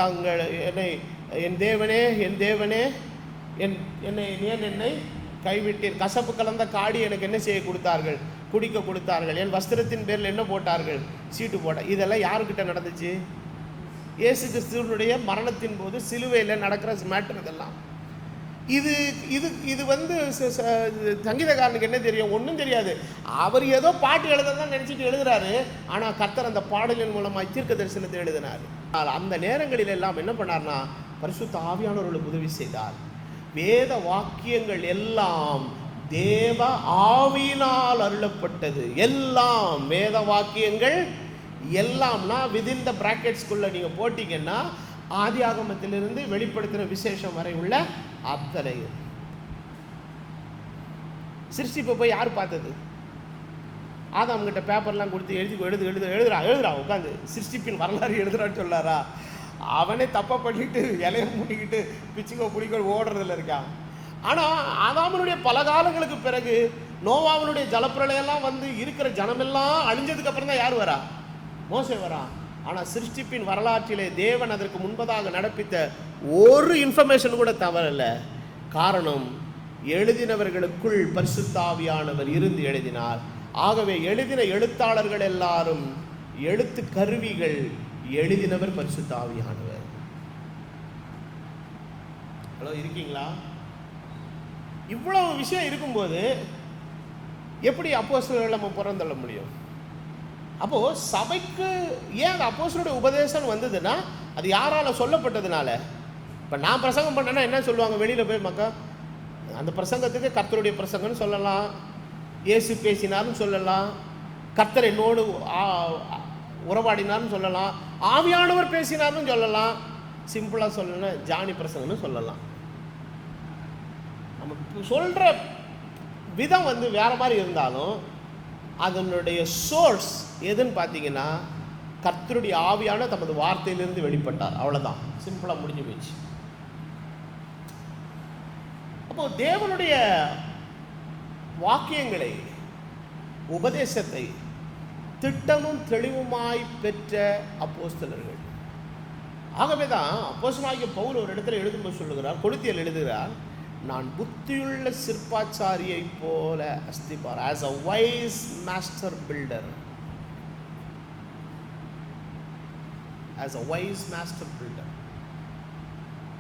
Speaker 1: தங்கள் என்னை என் தேவனே என் தேவனே என்னை கைவிட்டீர், கசப்பு கலந்த காடி எனக்கு என்ன செய்ய கொடுத்தார்கள்? குடிக்க கொடுத்தார்கள். என் வஸ்திரத்தின் பேரில் என்ன போட்டார்கள்? சீட்டு போட்ட. இதெல்லாம் யாருக்கிட்ட நடந்துச்சு? இயேசு கிறிஸ்துவனுடைய மரணத்தின் போது சிலுவையில் நடக்கிற மேட்டர் இதெல்லாம். இது இது இது சங்கீதக்காரனுக்கு என்ன தெரியும்? ஒன்றும் தெரியாது. அவர் ஏதோ பாட்டு எழுதுறதான் நினச்சிட்டு எழுதுறாரு. ஆனால் கர்த்தர் அந்த பாடலின் மூலமாக தீர்க்க தரிசனத்தை எழுதினார். அந்த நேரங்களில் எல்லாம் என்ன பண்ணார்னா, பரிசுத்த ஆவியானவர்களுக்கு உதவி செய்தார். வேத வாக்கியங்கள் எல்லாம் தேவ ஆவியினால் அருளப்பட்டது. எல்லாம் வேத வாக்கியங்கள் எல்லாம்னா விதின் த பிராக்கெட்ஸ்குள்ள நீங்க போட்டீங்கன்னா ஆதி ஆகமத்திலிருந்து வெளிப்படுத்தின விசேஷம் வரை உள்ள அத்தனையும். சிருஷ்டிப்பை போய் யார் பார்த்தது? ஆதாம் கிட்ட பேப்பர்லாம் கொடுத்து எழுதுறா உட்காந்து சிருஷ்டிப்பின் வரலாறு எழுதுறான்னு சொல்லாரா? அவனே தப்பை பண்ணிட்டு இலையை மூட்டிக்கிட்டு பிச்சுக்கோ பிடிக்கோ ஓடுறதுல இருக்கான். ஆனால் ஆதாமனுடைய பல காலங்களுக்கு பிறகு நோவாவனுடைய ஜலப்பிரளயெல்லாம் இருக்கிற ஜனமெல்லாம் அழிஞ்சதுக்கு அப்புறம் தான் யார் வரா? மோசே வரா. ஆனால் சிருஷ்டிப்பின் வரலாற்றிலே தேவன் அதற்கு முன்பதாக நடப்பித்த ஒரு இன்ஃபர்மேஷன் கூட தவறல்ல. காரணம், எழுதினவர்களுக்குள் பரிசுத்த ஆவியானவர் இருந்து எழுதினார். ஆகவே எழுதின எழுத்தாளர்கள் எல்லாரும் எழுத்து கருவிகள், எழுதினவர் பரிசுத்த ஆவியானவர். ஹலோ, இருக்கீங்களா? இவ்வளவு விஷயம் இருக்கும்போது எப்படி அப்போஸ்தலர்களை நம்ம புறந்தள்ள முடியும்? அப்போ சபைக்கு ஏன் அந்த அப்போஸ்தலருடைய உபதேசம் வந்ததுன்னா அது யாரால சொல்லப்பட்டதுனால. இப்போ நான் பிரசங்கம் பண்ணேன்னா என்ன சொல்லுவாங்க வெளியில் போய்? மக்கா அந்த பிரசங்கத்துக்கு கர்த்தருடைய பிரசங்கம்னு சொல்லலாம், இயேசு பேசினார்னு சொல்லலாம், கர்த்தர் என்னோடு உறவாடினார்னு சொல்லலாம், ஆவியானவர் பேசினார்னு சொல்லலாம், சிம்பிளாக சொல்லணும் ஜானி பிரசங்கம்னு சொல்லலாம். நம்ம சொல்கிற விதம் வந்து வேற மாதிரி இருந்தாலும் அதனுடைய சோர்ஸ் எதுன்னு பார்த்தீங்கன்னா கர்த்தருடைய ஆவியான தமது வார்த்தையிலிருந்து வெளிப்பட்டார். அவ்வளோதான், சிம்பிளாக முடிஞ்சு போச்சு. அப்போ தேவனுடைய வாக்கியங்களை, உபதேசத்தை திட்டமும் தெளிவுமாய் பெற்ற அப்போஸ்தலர்கள். ஆகவே தான் அப்போஸ்தலனாகிய பவுல் ஒரு இடத்துல எழுதும்போது சொல்லுகிறார், கொரிந்தியர் எழுதுகிறார், நான் புத்தியுள்ள சிற்பாச்சாரியை போல அஸ்திபார், as a wise master builder, as a wise master builder.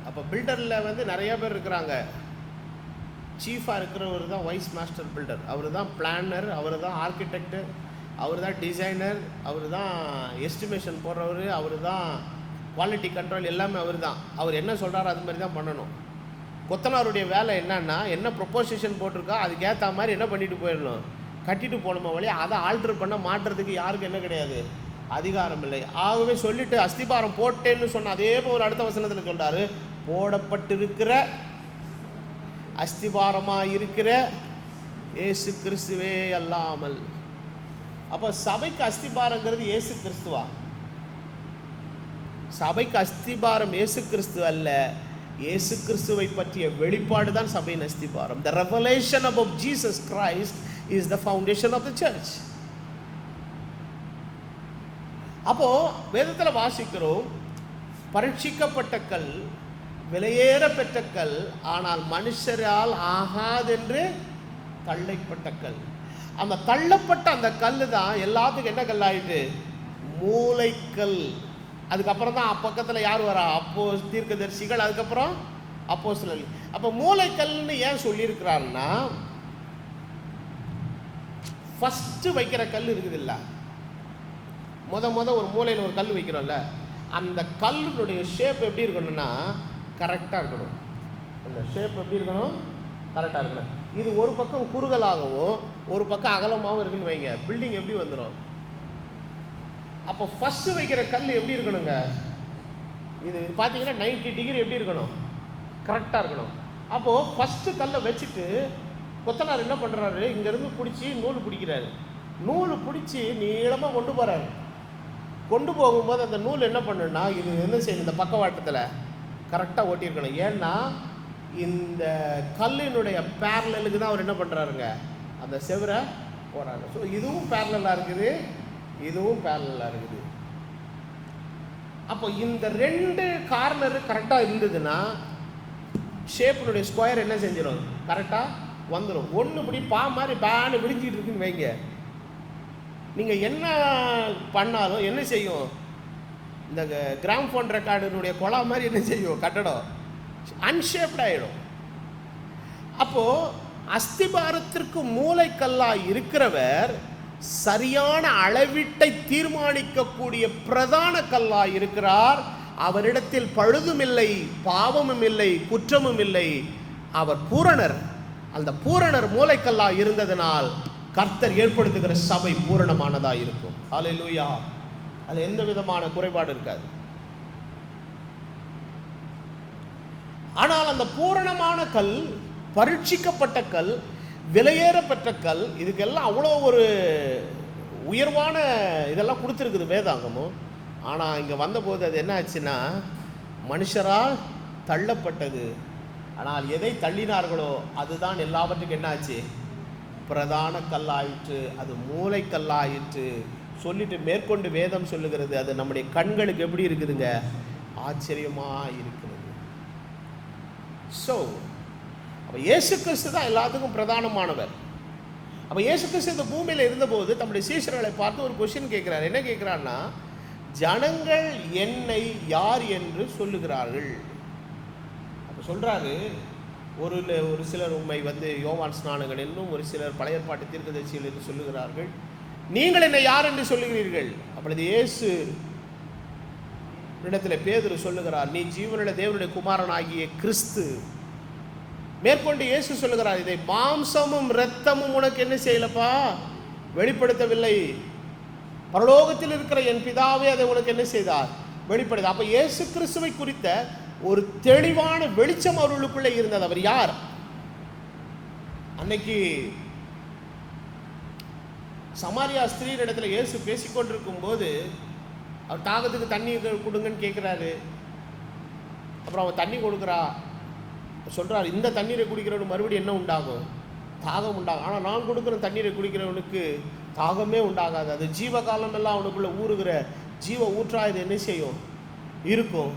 Speaker 1: அப்போ பில்டரில் வந்து நிறைய பேர் இருக்கிறாங்க. சீஃபாக இருக்கிறவர் தான் வைஸ் மாஸ்டர் பில்டர். அவர் தான் பிளானர், அவர் தான் ஆர்கிடெக்டு, அவர் தான் டிசைனர், அவர் தான் எஸ்டிமேஷன் போடுறவர், அவர் தான் குவாலிட்டி கண்ட்ரோல், எல்லாமே அவர் தான். அவர் என்ன சொல்கிறாரோ அது மாதிரி தான் பண்ணணும். கொத்தனாருடைய வேலை என்னன்னா, என்ன ப்ரொப்போசிஷன் போட்டிருக்கா அதுக்கேற்ற மாதிரி என்ன பண்ணிட்டு போயிடணும், கட்டிட்டு போகணுமா வழி. அதை ஆல்ட்ரு பண்ண மாட்டுறதுக்கு யாருக்கு என்ன கிடையாது, அதிகாரம் இல்லை. ஆகவே சொல்லிட்டு அஸ்திபாரம் போட்டேன்னு சொன்ன அதே போல் அடுத்த வசனத்தில் சொல்கிறாரு, போடப்பட்டிருக்கிற அஸ்திபாரமாக இருக்கிற இயேசு கிறிஸ்துவே அல்லாமல். அப்போ சபைக்கு அஸ்திபாரங்கிறது இயேசு கிறிஸ்துவா? சபைக்கு அஸ்திபாரம் இயேசு கிறிஸ்து அல்ல, இயேசு கிறிஸ்துவை பற்றிய வெளிப்பாடு தான் சபையின் அஸ்திபாரம். The revelation about Jesus Christ is the foundation of the church. அப்போ வேதத்தில் வாசிக்கிறோம், பரீட்சிக்கப்பட்ட கல், விலையேற பெற்ற கல், ஆனால் மனுஷரால் ஆகாதென்று தள்ளப்பட்ட கல். அந்த தள்ளப்பட்ட அந்த கல் தான் எல்லாத்துக்கும் என்ன கல் ஆயிட்டு, மூளைக்கல். அதுக்கப்புறம் தான் பக்கத்தில் யார் வரா, அப்போ தீர்க்கதரிசிகள், அதுக்கப்புறம் அப்போஸ்தலர்கள். அப்போ மூளைக்கல்னு ஏன் சொல்லியிருக்கிறாருன்னா, ஃபஸ்ட்டு வைக்கிற கல் இருக்குது இல்லை, முத ஒரு மூலையில் ஒரு கல் வைக்கிறோம்ல, அந்த கல்லுடைய ஷேப் எப்படி இருக்கணும்னா கரெக்டாக இருக்கணும். அந்த ஷேப் எப்படி இருக்கணும், கரெக்டாக இருக்கணும். இது ஒரு பக்கம் குறுகலாகவும் ஒரு பக்கம் அகலமாகவும் இருக்குன்னு வைங்க, பில்டிங் எப்படி வந்துடும். அப்போ ஃபஸ்ட்டு வைக்கிற கல் எப்படி இருக்கணுங்க, இது பார்த்தீங்கன்னா 90 டிகிரி எப்படி இருக்கணும், கரெக்டாக இருக்கணும். அப்போது ஃபஸ்ட்டு கல்லை வச்சுட்டு கொத்தனார் என்ன பண்ணுறாரு, இங்கேருந்து பிடிச்சி நூல் பிடிக்கிறாரு. நூல் பிடிச்சி நீளமாக கொண்டு போகிறாரு. கொண்டு போகும்போது அந்த நூல் என்ன பண்ணுன்னா, இது என்ன செய்யணும், இந்த பக்கவாட்டத்தில் கரெக்டாக ஓட்டியிருக்கணும். ஏன்னா இந்த கல்லினுடைய பேரலுக்கு தான் அவர் என்ன பண்ணுறாருங்க, அந்த செவரை போகிறாரு. ஸோ இதுவும் பேரலாக இருக்குது, இதுவும் பேரலாக இருக்குது. அப்போ இந்த ரெண்டு கார்னரு கரெக்டாக இருந்ததுன்னா ஷேப்பினுடைய ஸ்கொயர் என்ன செஞ்சிடும், கரெக்டாக வந்துடும். ஒன்று இப்படி மாதிரி பேனு விழிஞ்சிட்டு இருக்குன்னு வைங்க, நீங்கள் என்ன பண்ணாலும் என்ன செய்யும், இந்த கிராம் ஃபோன் ரெக்கார்டினுடைய கொலா மாதிரி என்ன செய்யும், கட்டடம் அன்ஷேப்ட் ஆகிடும். அப்போது அஸ்திபாரத்திற்கு மூளைக்கல்லாக இருக்கிறவர் சரியான அளவீட்டை தீர்மானிக்கக்கூடிய பிரதான கல்லாக இருக்கிறார். அவரிடத்தில் பழுதும் இல்லை, பாவமும் இல்லை, குற்றமும் இல்லை. அவர் பூரணர். அந்த பூரணர் மூளைக்கல்லாக இருந்ததனால் கர்த்தர் ஏற்படுத்துகிற சபை பூரணமானதாக இருக்கும். ஹல்லேலூயா. அது எந்த விதமான குறைபாடு இருக்காது. ஆனால் அந்த பூரணமான கல், பரீட்சிக்கப்பட்ட கல், விலையேறப்பட்ட கல், இதுக்கெல்லாம் அவ்வளோ ஒரு உயர்வான இதெல்லாம் கொடுத்துருக்குது வேதாங்கமும். ஆனால் இங்கே வந்தபோது அது என்ன ஆச்சுன்னா, மனுஷரால் தள்ளப்பட்டது. ஆனால் எதை தள்ளினார்களோ அதுதான் எல்லாவற்றுக்கும் என்ன ஆச்சு, பிரதான கல்லாயிற்று, அது மூளை கல்லாயிற்று சொல்லிட்டு மேற்கொண்டு வேதம் சொல்லுகிறது, அது நம்முடைய கண்களுக்கு எப்படி இருக்குதுங்க, ஆச்சரியமாக இருக்கிறது. ஸோ அப்போ இயேசு கிறிஸ்து தான் எல்லாத்துக்கும் பிரதானமானவர். அப்போ இயேசு கிறிஸ்து இந்த பூமியில் இருந்தபோது தம்முடைய சீஷர்களை பார்த்து ஒரு கொஸ்டின் கேட்குறாரு. என்ன கேட்குறாருன்னா, ஜனங்கள் என்னை யார் என்று சொல்லுகிறார்கள். அப்போ சொல்கிறாரு, ஒரு சிலர் உண்மை யோவான் ஸ்நானகன் என்றும், ஒரு சிலர் பழைய ஏற்பாட்டு தீர்க்கதரிசிகள் என்று சொல்லுகிறார்கள். நீங்கள் என்னை யார் என்று சொல்லுகிறீர்கள்? அப்பொழுது இயேசு இடத்துல பேதுரு சொல்லுகிறார், நீ ஜீவனுள்ள தேவனுடைய குமாரனாகிய கிறிஸ்து. மேற்கொண்டு இயேசு சொல்லுகிறார், இதை மாம்சமும் இரத்தமும் உனக்கு என்ன செய்யலப்பா, வெளிப்படுத்தவில்லை, பரலோகத்தில் இருக்கிற என் பிதாவே அதை உனக்கு என்ன செய்தார், வெளிப்படுத்த. அப்ப இயேசு கிறிஸ்துவை குறித்த ஒரு தெளிவான வெளிச்சம் அவர்களுக்குள்ளே இருந்தது. அவர் யார்? அன்னைக்கு சமாரியா ஸ்திரீ இடத்துல இயேசு பேசிக்கொண்டிருக்கும் போது அவர் தாகத்துக்கு தண்ணி கொடுங்கன்னு கேட்குறாரு. அப்புறம் அவன் தண்ணி கொடுக்குறா, சொல்கிறார், இந்த தண்ணீரை குடிக்கிறவனுக்கு மறுபடியும் என்ன உண்டாகும்? தாகம் உண்டாகும். ஆனால் நான் கொடுக்குற தண்ணீரை குடிக்கிறவனுக்கு தாகமே உண்டாகாது. அது ஜீவகாலமெல்லாம் அவனுக்குள்ளே ஊறுகிற ஜீவ ஊற்றா இது என்ன செய்யும்? இருக்கும்.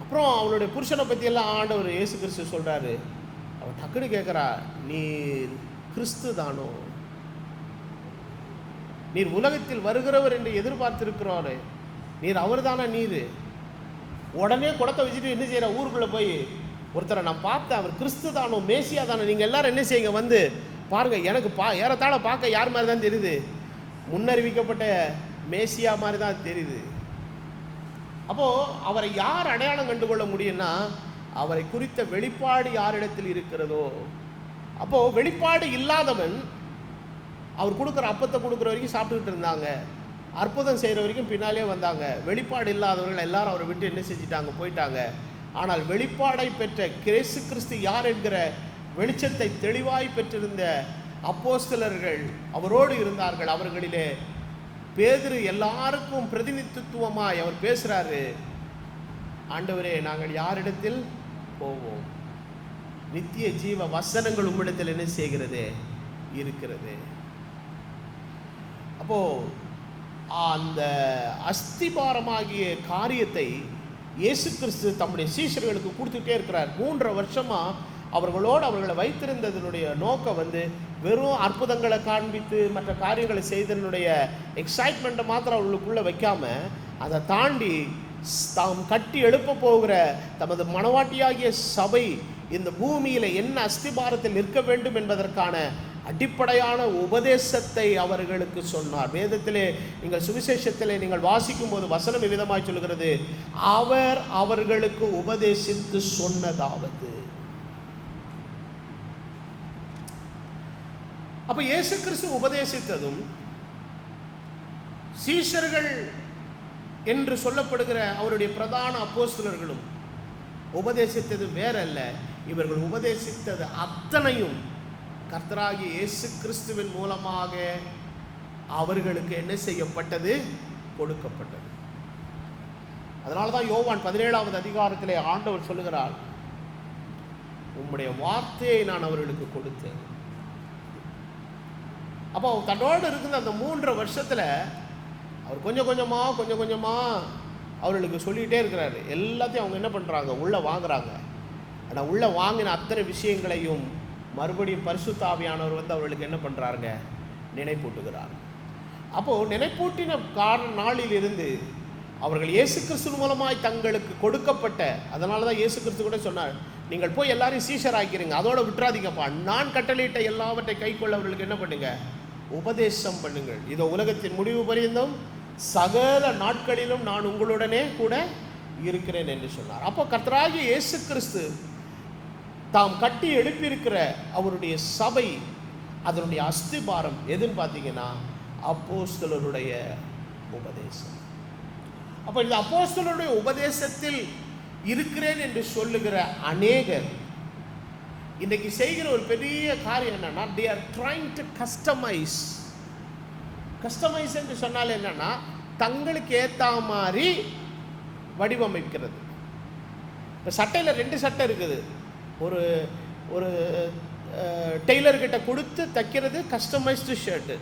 Speaker 1: அப்புறம் அவனுடைய புருஷனை பற்றியெல்லாம் ஆண்டவர் இயேசு கிறிஸ்து சொல்கிறாரு. அவன் டக்குன்னு கேட்குறா, நீர் கிறிஸ்து தானோ? நீர் உலகத்தில் வருகிறவர் என்று எதிர்பார்த்திருக்கிறாரு, நீர் அவர் தானே? நீர் உடனே குடத்தை வச்சுட்டு என்ன செய்கிற, ஊருக்குள்ளே போய் ஒருத்தரை நான் பார்த்தேன், அவர் கிறிஸ்து தானோ, மேசியா தானோ, நீங்கள் எல்லாரும் என்ன செய்யுங்க, வந்து பாருங்கள், எனக்கு ஏறத்தாழ பார்க்க யார் மாதிரி தான் தெரியுது? முன்னறிவிக்கப்பட்ட மேசியா மாதிரி தான் தெரியுது. அப்போது அவரை யார் அடையாளம் கண்டுகொள்ள முடியும்னா, அவரை குறித்த வெளிப்பாடு யாரிடத்தில் இருக்கிறதோ. அப்போது வெளிப்பாடு இல்லாதவன் அவர் கொடுக்குற அப்பத்தை கொடுக்குற வரைக்கும் சாப்பிட்டுக்கிட்டு இருந்தாங்க, அற்புதம் செய்கிற வரைக்கும் பின்னாலே வந்தாங்க. வெளிப்பாடு இல்லாதவர்கள் எல்லாரும் அவரை விட்டு என்ன செஞ்சிட்டாங்க? போயிட்டாங்க. ஆனால் வெளிப்பாடை பெற்ற இயேசு கிறிஸ்து யார் என்கிற வெளிச்சத்தை தெளிவாய் பெற்றிருந்த அப்போஸ்தலர்கள் அவரோடு இருந்தார்கள். அவர்களிலே பேதுரு எல்லாருக்கும் பிரதிநிதித்துவமாய் அவர் பேசுகிறாரு, ஆண்டவரே, நாங்கள் யாரிடத்தில் போவோம்? நித்திய ஜீவ வசனங்கள் உம்மிடத்தில் என்ன செய்கிறது? இருக்கிறது. அப்போ அந்த அஸ்திபாரமாகிய காரியத்தை இயேசு கிறிஸ்து தம்முடைய சீஷர்களுக்கு கொடுத்துட்டே இருக்கிறார். 3 வருஷமாக அவர்களை வைத்திருந்ததனுடைய நோக்கம் வெறும் அற்புதங்களை காண்பித்து மற்ற காரியங்களை செய்ததனுடைய எக்ஸைட்மெண்ட்டை மாத்திரம் அவர்களுக்குள்ளே வைக்காமல், அதை தாண்டி தாம் கட்டி எழுப்ப போகிற தமது மனவாட்டியாகிய சபை இந்த பூமியில் என்ன அஸ்திபாரத்தில் நிற்க வேண்டும் என்பதற்கான அடிப்படையான உபதேசத்தை அவர்களுக்கு சொன்னார். வேதத்திலே நீங்கள் சுவிசேஷத்திலே நீங்கள் வாசிக்கும் போது வசனம் விதமாய் சொல்கிறது, அவர் அவர்களுக்கு உபதேசித்து சொன்னதாவது. அப்ப இயேசு கிறிஸ்து உபதேசித்ததும் சீஷர்கள் என்று சொல்லப்படுகிற அவருடைய பிரதான அப்போஸ்தலர்களும் உபதேசித்தது வேறல்ல. இவர்கள் உபதேசித்தது அத்தனையும் கர்த்தராகிய இயேசு கிறிஸ்துவின் மூலமாக அவர்களுக்கு என்ன செய்யப்பட்டது? கொடுக்கப்பட்டது. அதனால தான் யோவான் 17வது அதிகாரத்திலே ஆண்டவர் சொல்லுகிறார், உம்முடைய வார்த்தையை நான் அவர்களுக்கு கொடுத்தேன். அப்போ தன்னோடு இருக்கிற அந்த 3 வருஷத்தில் அவர் கொஞ்சம் கொஞ்சமாக அவர்களுக்கு சொல்லிகிட்டே இருக்கிறாரு. எல்லாத்தையும் அவங்க என்ன பண்ணுறாங்க? உள்ளே வாங்குறாங்க. ஆனால் உள்ளே வாங்கின அத்தனை விஷயங்களையும் மறுபடியும் பரிசுத்த ஆவியானவர் அவர்களுக்கு என்ன பண்ணுறாருங்க? நினைப்பூட்டுகிறார். அப்போது நினைப்பூட்டின நாளிலிருந்து அவர்கள் இயேசு கிறிஸ்து மூலமாய் தங்களுக்கு கொடுக்கப்பட்ட, அதனால தான் இயேசு கிறிஸ்து கூட சொன்னார், நீங்கள் போய் எல்லாரையும் சீஷர் ஆக்கிறீங்க, அதோட விட்டுறாதீங்கப்பா, நான் கட்டளையிட்ட எல்லாவற்றை கைக்கொள்ள அவர்களுக்கு என்ன பண்ணுங்க? உபதேசம் பண்ணுங்கள். இதோ உலகத்தின் முடிவு பரியந்தம் சகல நாட்களிலும் நான் உங்களுடனே கூட இருக்கிறேன் என்று சொன்னார். அப்போ கர்த்தராகிய இயேசு கிறிஸ்து தாம் கட்டி எழுப்பியிருக்கிற அவருடைய சபை, அதனுடைய அஸ்திபாரம் எதுன்னு பார்த்தீங்கன்னா அப்போஸ்தலருடைய உபதேசம். அப்போ இந்த அப்போஸ்தலருடைய உபதேசத்தில் இருக்கிறேன் என்று சொல்லுகிற அநேகர் இன்றைக்கு செய்கிற ஒரு பெரிய காரியம் என்னன்னா, they are trying to customize என்று சொன்னால் என்னன்னா, தங்களுக்கு ஏற்ற மாதிரி வடிவமைக்கிறது. இப்போ சட்டையில் 2 சட்டை இருக்குது. ஒரு ஒரு டெய்லர்கிட்ட கொடுத்து தைக்கிறது கஸ்டமைஸ்டு ஷர்ட்டு.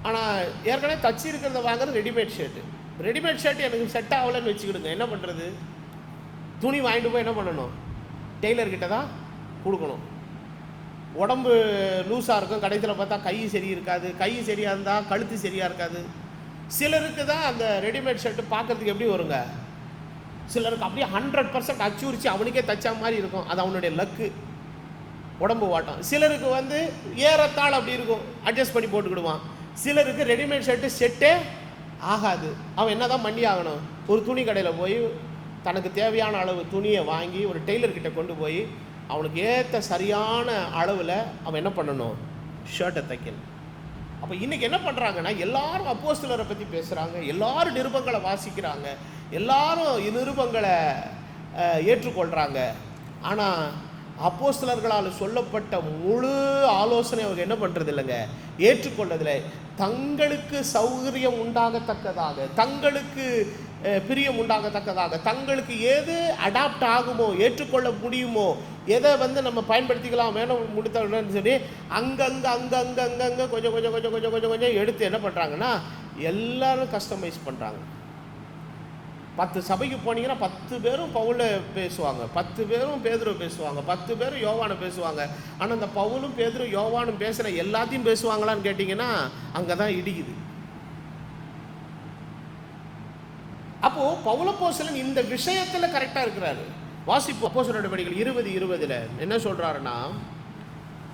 Speaker 1: ஆனால் ஏற்கனவே தச்சு இருக்கிறத வாங்குறது ரெடிமேட் ஷர்ட்டு. ரெடிமேட் ஷர்ட் எனக்கு செட் ஆகலைன்னு வச்சுக்கிடுங்க, என்ன பண்ணுறது? துணி வாங்கிட்டு போய் என்ன பண்ணணும்? டெய்லர்கிட்ட தான் கொடுக்கணும். உடம்பு லூஸாக இருக்கும், கடைசியில் பார்த்தா கை சரி இருக்காது, கை சரியாக இருந்தால் கழுத்து சரியாக இருக்காது. சிலருக்கு தான் அந்த ரெடிமேட் ஷர்ட்டு பார்க்குறதுக்கு எப்படி வருங்க, சிலருக்கு அப்படியே 100% அச்சுரிச்சு அவனுக்கே தைச்சா மாதிரி இருக்கும், அது அவனுடைய லக்கு, உடம்பு வாட்டம். சிலருக்கு ஏறத்தாள் அப்படி இருக்கும், அட்ஜஸ்ட் பண்ணி போட்டுக்கிடுவான். சிலருக்கு ரெடிமேட் ஷர்ட்டு செட்டே ஆகாது, அவன் என்ன தான் பண்ணி ஆகணும்? ஒரு துணி கடையில் போய் தனக்கு தேவையான அளவு துணியை வாங்கி ஒரு டெய்லர்கிட்ட கொண்டு போய் அவனுக்கு ஏற்ற சரியான அளவில் அவன் என்ன பண்ணணும்? ஷர்ட்டை தைக்கணும். அப்போ இன்றைக்கி என்ன பண்ணுறாங்கன்னா, எல்லாரும் அப்போஸ்தலரை பற்றி பேசுகிறாங்க, எல்லாரும் நிருபங்களை வாசிக்கிறாங்க, எல்லாரும் நிருபங்களை ஏற்றுக்கொள்கிறாங்க. ஆனால் அப்போஸ்தலர்களால் சொல்லப்பட்ட முழு ஆலோசனை அவங்க என்ன பண்ணுறது இல்லைங்க, ஏற்றுக்கொள்ளதில்லை. தங்களுக்கு சௌகரியம் உண்டாகத்தக்கதாக, தங்களுக்கு பிரியம் உண்டாகத்தக்கதாக, தங்களுக்கு எது அடாப்ட் ஆகுமோ, ஏற்றுக்கொள்ள முடியுமோ, எதை நம்ம பயன்படுத்திக்கலாம் வேணும் முடித்தன்னு சொல்லி அங்கங்கே கொஞ்சம் கொஞ்சம் கொஞ்சம் கொஞ்சம் கொஞ்சம் கொஞ்சம் எடுத்து என்ன பண்ணுறாங்கன்னா எல்லாரும் கஸ்டமைஸ் பண்ணுறாங்க. 10 சபைக்கு போனீங்கன்னா 10 பேரும் பவுலை பேசுவாங்க, 10 பேரும் பேதுரு பேசுவாங்க, 10 பேரும் யோவானை பேசுவாங்க. ஆனால் அந்த பவுலும் பேதுரும் யோவானும் பேசுகிற எல்லாத்தையும் பேசுவாங்களான்னு கேட்டிங்கன்னா அங்கே தான் இடிக்குது. அப்போது பவுலப்போஸ்தலன் இந்த விஷயத்தில் கரெக்டாக இருக்கிறாரு. வாசிப்பு அப்போஸ்தலர் நடவடிக்கைகள் 20:20 என்ன சொல்கிறாருன்னா,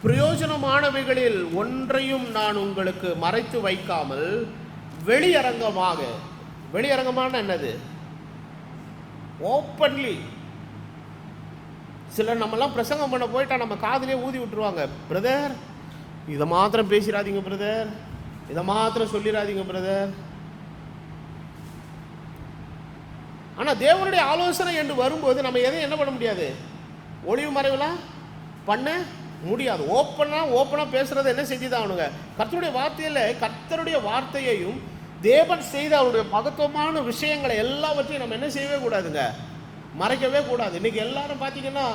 Speaker 1: பிரயோஜனமானவைகளில் ஒன்றையும் நான் உங்களுக்கு மறைத்து வைக்காமல் வெளியரங்கமாக, வெளியரங்கமான என்னது, ஓப்பன்லி. சிலர் நம்மெல்லாம் பிரசங்கம் பண்ண போயிட்டா நம்ம காதிலே ஊதி விட்டுருவாங்க, பிரதர் இதை மாத்திரம் பேசிடாதீங்க பிரதர், இதை மாத்திரம் சொல்லிடாதீங்க பிரதர். ஆனால் தேவனுடைய ஆலோசனை என்று வரும்போது நம்ம எதையும் என்ன பண்ண முடியாது, ஒளிவு மறைவுலாம் பண்ண முடியாது. ஓப்பனாக பேசுகிறத என்ன செஞ்சுதான் ஆகணுங்க, கர்த்தருடைய வார்த்தையில் கர்த்தருடைய வார்த்தையையும் தேவன் செய்த அவருடைய மகத்துவமான விஷயங்களை எல்லாவற்றையும் நம்ம என்ன செய்யவே கூடாதுங்க, மறைக்கவே கூடாது. இன்னைக்கு எல்லாரும் பார்த்தீங்கன்னா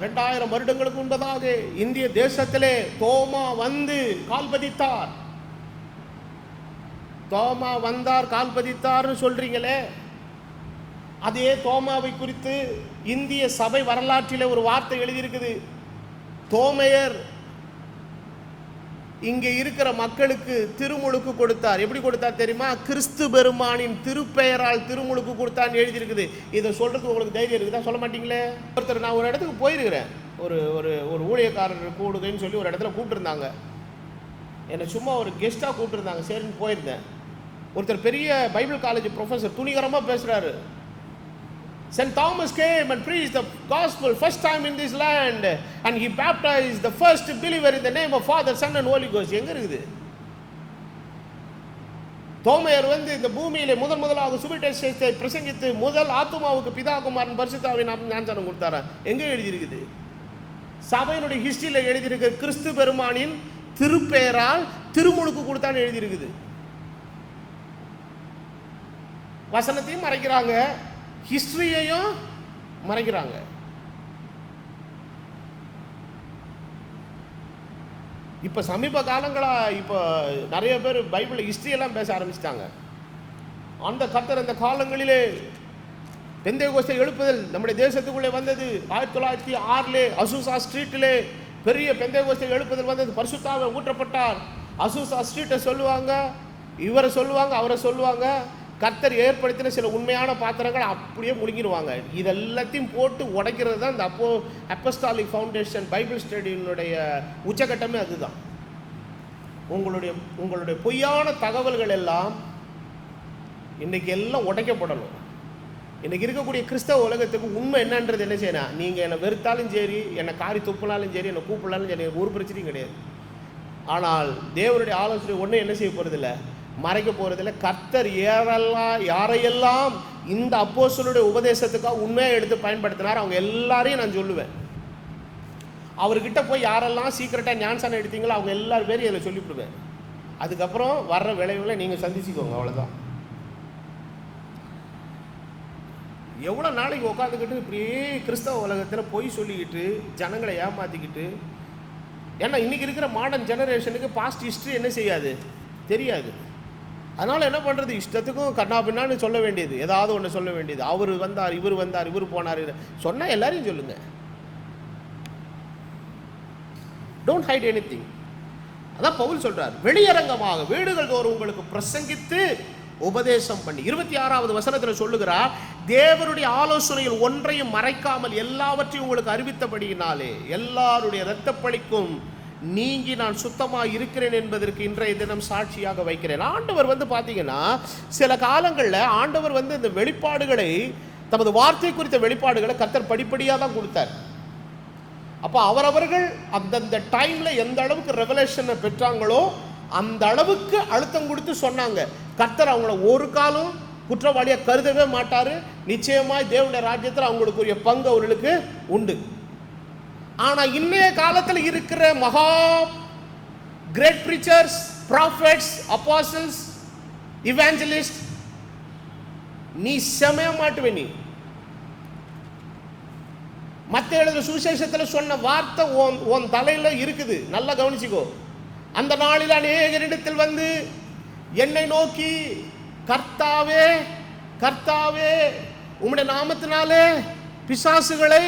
Speaker 1: 2000 வருடங்களுக்கு முன்பதாக இந்திய தேசத்திலே தோமா வந்து கால் பதித்தார், தோமா வந்தார் கால் பதித்தார்னு சொல்றீங்களே, அதே தோமாவை குறித்து இந்திய சபை வரலாற்றிலே ஒரு வார்த்தை எழுதியிருக்குது. தோமையர் இங்கே இருக்கிற மக்களுக்கு திருமுழுக்கு கொடுத்தார். எப்படி கொடுத்தார் தெரியுமா, கிறிஸ்து பெருமானின் திருப்பெயரால் திருமுழுக்கு கொடுத்தான்னு எழுதியிருக்குது. இதை சொல்றதுக்கு உங்களுக்கு தைரியம் இருக்குதா, சொல்ல மாட்டீங்களே. ஒருத்தர், நான் ஒரு இடத்துக்கு போயிருக்கிறேன், ஒரு ஒரு ஒரு ஊழியக்காரர் கூடுதுன்னு சொல்லி ஒரு இடத்துல கூப்பிட்டுருந்தாங்க, என்னை சும்மா ஒரு கெஸ்ட்டாக கூப்பிட்டுருந்தாங்க, சரின்னு போயிருந்தேன். ஒருத்தர் பெரிய பைபிள் காலேஜ் ப்ரொஃபஸர் துணிகரமாக பேசுகிறாரு. St. Thomas came and preached the gospel first time in this land and he baptized the first believer in the name of Father, Son and Holy Ghost. எங்க இருக்குது? தோமையர் இந்த பூமியிலே முதலாக சுவிசேஷத்தை பிரசங்கித்து முதல் ஆத்துமாவுக்கு பிதா குமாரன் பரிசுத்தாவின் ஞானஸ்நானம் கொடுத்தாரா? எங்க எழுதி இருக்குது? சபையினுடைய ஹிஸ்டரியில் எழுதி இருக்கு, கிறிஸ்து பெருமானின் திருப்பெயரால் திருமுழுக்கு கொடுத்தான்னு எழுதி இருக்குது. வசனத்தையும் மறைக்கிறாங்க, ஹிஸ்டரியையும் மறைக்கிறாங்க. இப்போ சமீப காலங்களாக இப்போ நிறைய பேர் பைபிள் ஹிஸ்டரியெல்லாம் பேச ஆரம்பிச்சிட்டாங்க. அந்த கர்த்தர் அந்த காலங்களிலே பெந்தேகோஸ்தே எழுப்புதல் நம்முடைய தேசத்துக்குள்ளே வந்தது. 1906 அசூசா ஸ்ட்ரீட்டிலே பெரிய பெந்தேகோஸ்தே எழுப்புதல் வந்தது. பரிசுத்தாவே ஊற்றப்பட்டார். அசூசா ஸ்ட்ரீட்டை சொல்லுவாங்க, இவரை சொல்லுவாங்க, அவரை சொல்லுவாங்க. கர்த்தர் ஏற்படுத்தின சில உண்மையான பாத்திரங்கள் அப்படியே முழுங்கிடுவாங்க. இதெல்லாத்தையும் போட்டு உடைக்கிறது தான் இந்த அப்போஸ்டாலிக் ஃபவுண்டேஷன் பைபிள் ஸ்டடியினுடைய உச்சகட்டமே அதுதான். உங்களுடைய பொய்யான தகவல்கள் எல்லாம் இன்றைக்கி எல்லாம் உடைக்கப்படணும். இன்றைக்கி இருக்கக்கூடிய கிறிஸ்தவ உலகத்துக்கு உண்மை என்னன்றது என்ன செய்யணும், நீங்கள் என்னை வெறுத்தாலும் சரி, என்னை காரி துப்புனாலும் சரி, என்னை கூப்பிடலாலும் சரி, ஒரு பிரச்சனையும் கிடையாது. ஆனால் தேவனுடைய ஆலோசனை ஒன்றும் என்ன செய்ய போகிறதில்ல, மறைக்க போகிறதில்ல. கர்த்தர் யாரையெல்லாம் இந்த அப்போஸ்தலருடைய உபதேசத்துக்காக உண்மையாக எடுத்து பயன்படுத்தினார் அவங்க எல்லாரையும் நான் சொல்லுவேன். அவர்கிட்ட போய் யாரெல்லாம் சீக்கிரட்டாக ஞானஸ்நானம் எடுத்தீங்களோ அவங்க எல்லாரும் பேரும் இதில் சொல்லிவிடுவேன். அதுக்கப்புறம் வர்ற விளைவுகளை நீங்கள் சந்திச்சுக்கோங்க, அவ்வளோதான். எவ்வளோ நாளைக்கு உட்காந்துக்கிட்டு இப்படியே கிறிஸ்தவ உலகத்தில் பொய் சொல்லிக்கிட்டு ஜனங்களை ஏமாற்றிக்கிட்டு. ஏன்னா இன்றைக்கி இருக்கிற மாடர்ன் ஜெனரேஷனுக்கு பாஸ்ட் ஹிஸ்ட்ரி என்ன செய்யாது, தெரியாது. அதனால் என்ன பண்ணுறது, இஷ்டத்துக்கும் கண்ணா பின்னான்னு சொல்ல வேண்டியது, ஏதாவது ஒன்று சொல்ல வேண்டியது. அவர் வந்தார், இவர் வந்தார், இவர் போனார், சொன்னால் எல்லாரையும் சொல்லுங்கள். Don't height anything. அதான் பவுல் சொல்கிறார், வெளியரங்கமாக வீடுகள் தோறும் உங்களுக்கு பிரசங்கித்து உபதேசம் பண்ணி. 26வது வசனத்தில் சொல்லுகிறார், தேவனுடைய ஆலோசனையில் ஒன்றையும் மறைக்காமல் எல்லாவற்றையும் உங்களுக்கு அறிவித்தபடியினாலே எல்லாருடைய இரத்தப்பழிக்கும் நீங்கி நான் சுத்தமாக இருக்கிறேன் என்பதற்கு இன்றைய தினம் சாட்சியாக வைக்கிறேன். ஆண்டவர் பார்த்தீங்கன்னா சில காலங்களில் ஆண்டவர் இந்த வெளிப்பாடுகளை, தமது வார்த்தை குறித்த வெளிப்பாடுகளை கர்த்தர் படிப்படியாக தான் கொடுத்தார். அப்போ அவரவர்கள் அந்தந்த டைமில் எந்த அளவுக்கு ரெவலேஷனை பெற்றாங்களோ அந்த அளவுக்கு அழுத்தம் கொடுத்து சொன்னாங்க. கர்த்தர் அவங்கள ஒரு காலம் குற்றவாளியாக கருதவே மாட்டார். நிச்சயமாய் தேவனுடைய ராஜ்யத்தில் அவங்களுக்குரிய பங்கு அவர்களுக்கு உண்டு. ஆனா இன்னைய காலத்தில் இருக்கிற மகா கிரேட் பிரீச்சர்ஸ், ப்ராஃபெட்ஸ், அப்போஸ்டல்ஸ், இவாஞ்சலிஸ்ட், நீ செமைய மாட்டுவே. நீ மத்த எழுதுற சுவிசேஷத்தில் சொன்ன வார்த்தை உன் தலையில இருக்குது, நல்லா கவனிச்சுக்கோ. அந்த நாளில் அநேகரிடத்தில் வந்து என்னை நோக்கி, கர்த்தாவே கர்த்தாவே உம்முடைய நாமத்தினாலே பிசாசுகளை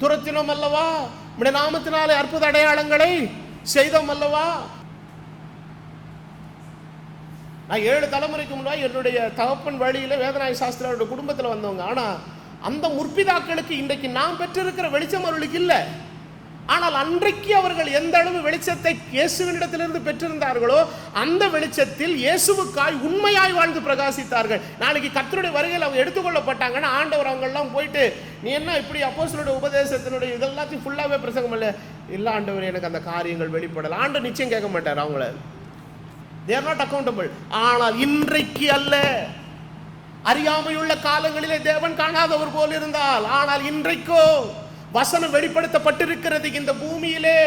Speaker 1: துரத்தினோம் அல்லவா, உம்முடைய நாமத்தினாலே அற்புத அடையாளங்களை செய்தோம் அல்லவா. நான் 7 தலைமுறைக்கு முன்னாடி என்னுடைய தகப்பன் வழியில வேதநாய சாஸ்திரியோட குடும்பத்தில் வந்தவங்க. ஆனா அந்த முற்பிதாக்களுக்கு இன்றைக்கு நாம் பெற்றிருக்கிற வெளிச்சம் அவர்களுக்கு இல்லை. ஆனால் அன்றைக்கு அவர்கள் எந்த அளவு வெளிச்சத்தை இயேசுவினிடத்திலிருந்து பெற்றிருந்தார்களோ அந்த வெளிச்சத்தில் இயேசுவுக்காய் உண்மையாய் வாழ்ந்து பிரகாசித்தார்கள். நாளைக்கு கர்த்தருடைய வருகையில் அவங்க எடுத்துக்கொள்ளப்பட்டாங்கன்னா ஆண்டவர் அவங்கெல்லாம் போயிட்டு, நீ என்ன இப்படி அப்போஸ்தலருடைய உபதேசத்தினுடைய இதெல்லாத்தையும் ஃபுல்லாகவே பிரசங்கம் இல்லை ஆண்டவர், எனக்கு அந்த காரியங்கள் வெளிப்படலை, ஆண்டவர் நிச்சயம் கேட்க மாட்டார் அவங்கள. they are not accountable. ஆனால் இன்றைக்கு அல்ல, அறியாமையுள்ள காலங்களிலே தேவன் காணாதவர் போல் இருந்தால், ஆனால் இன்றைக்கோ வசனம் வெளிப்படுத்தப்பட்டிருக்கிறது. இந்த பூமியிலே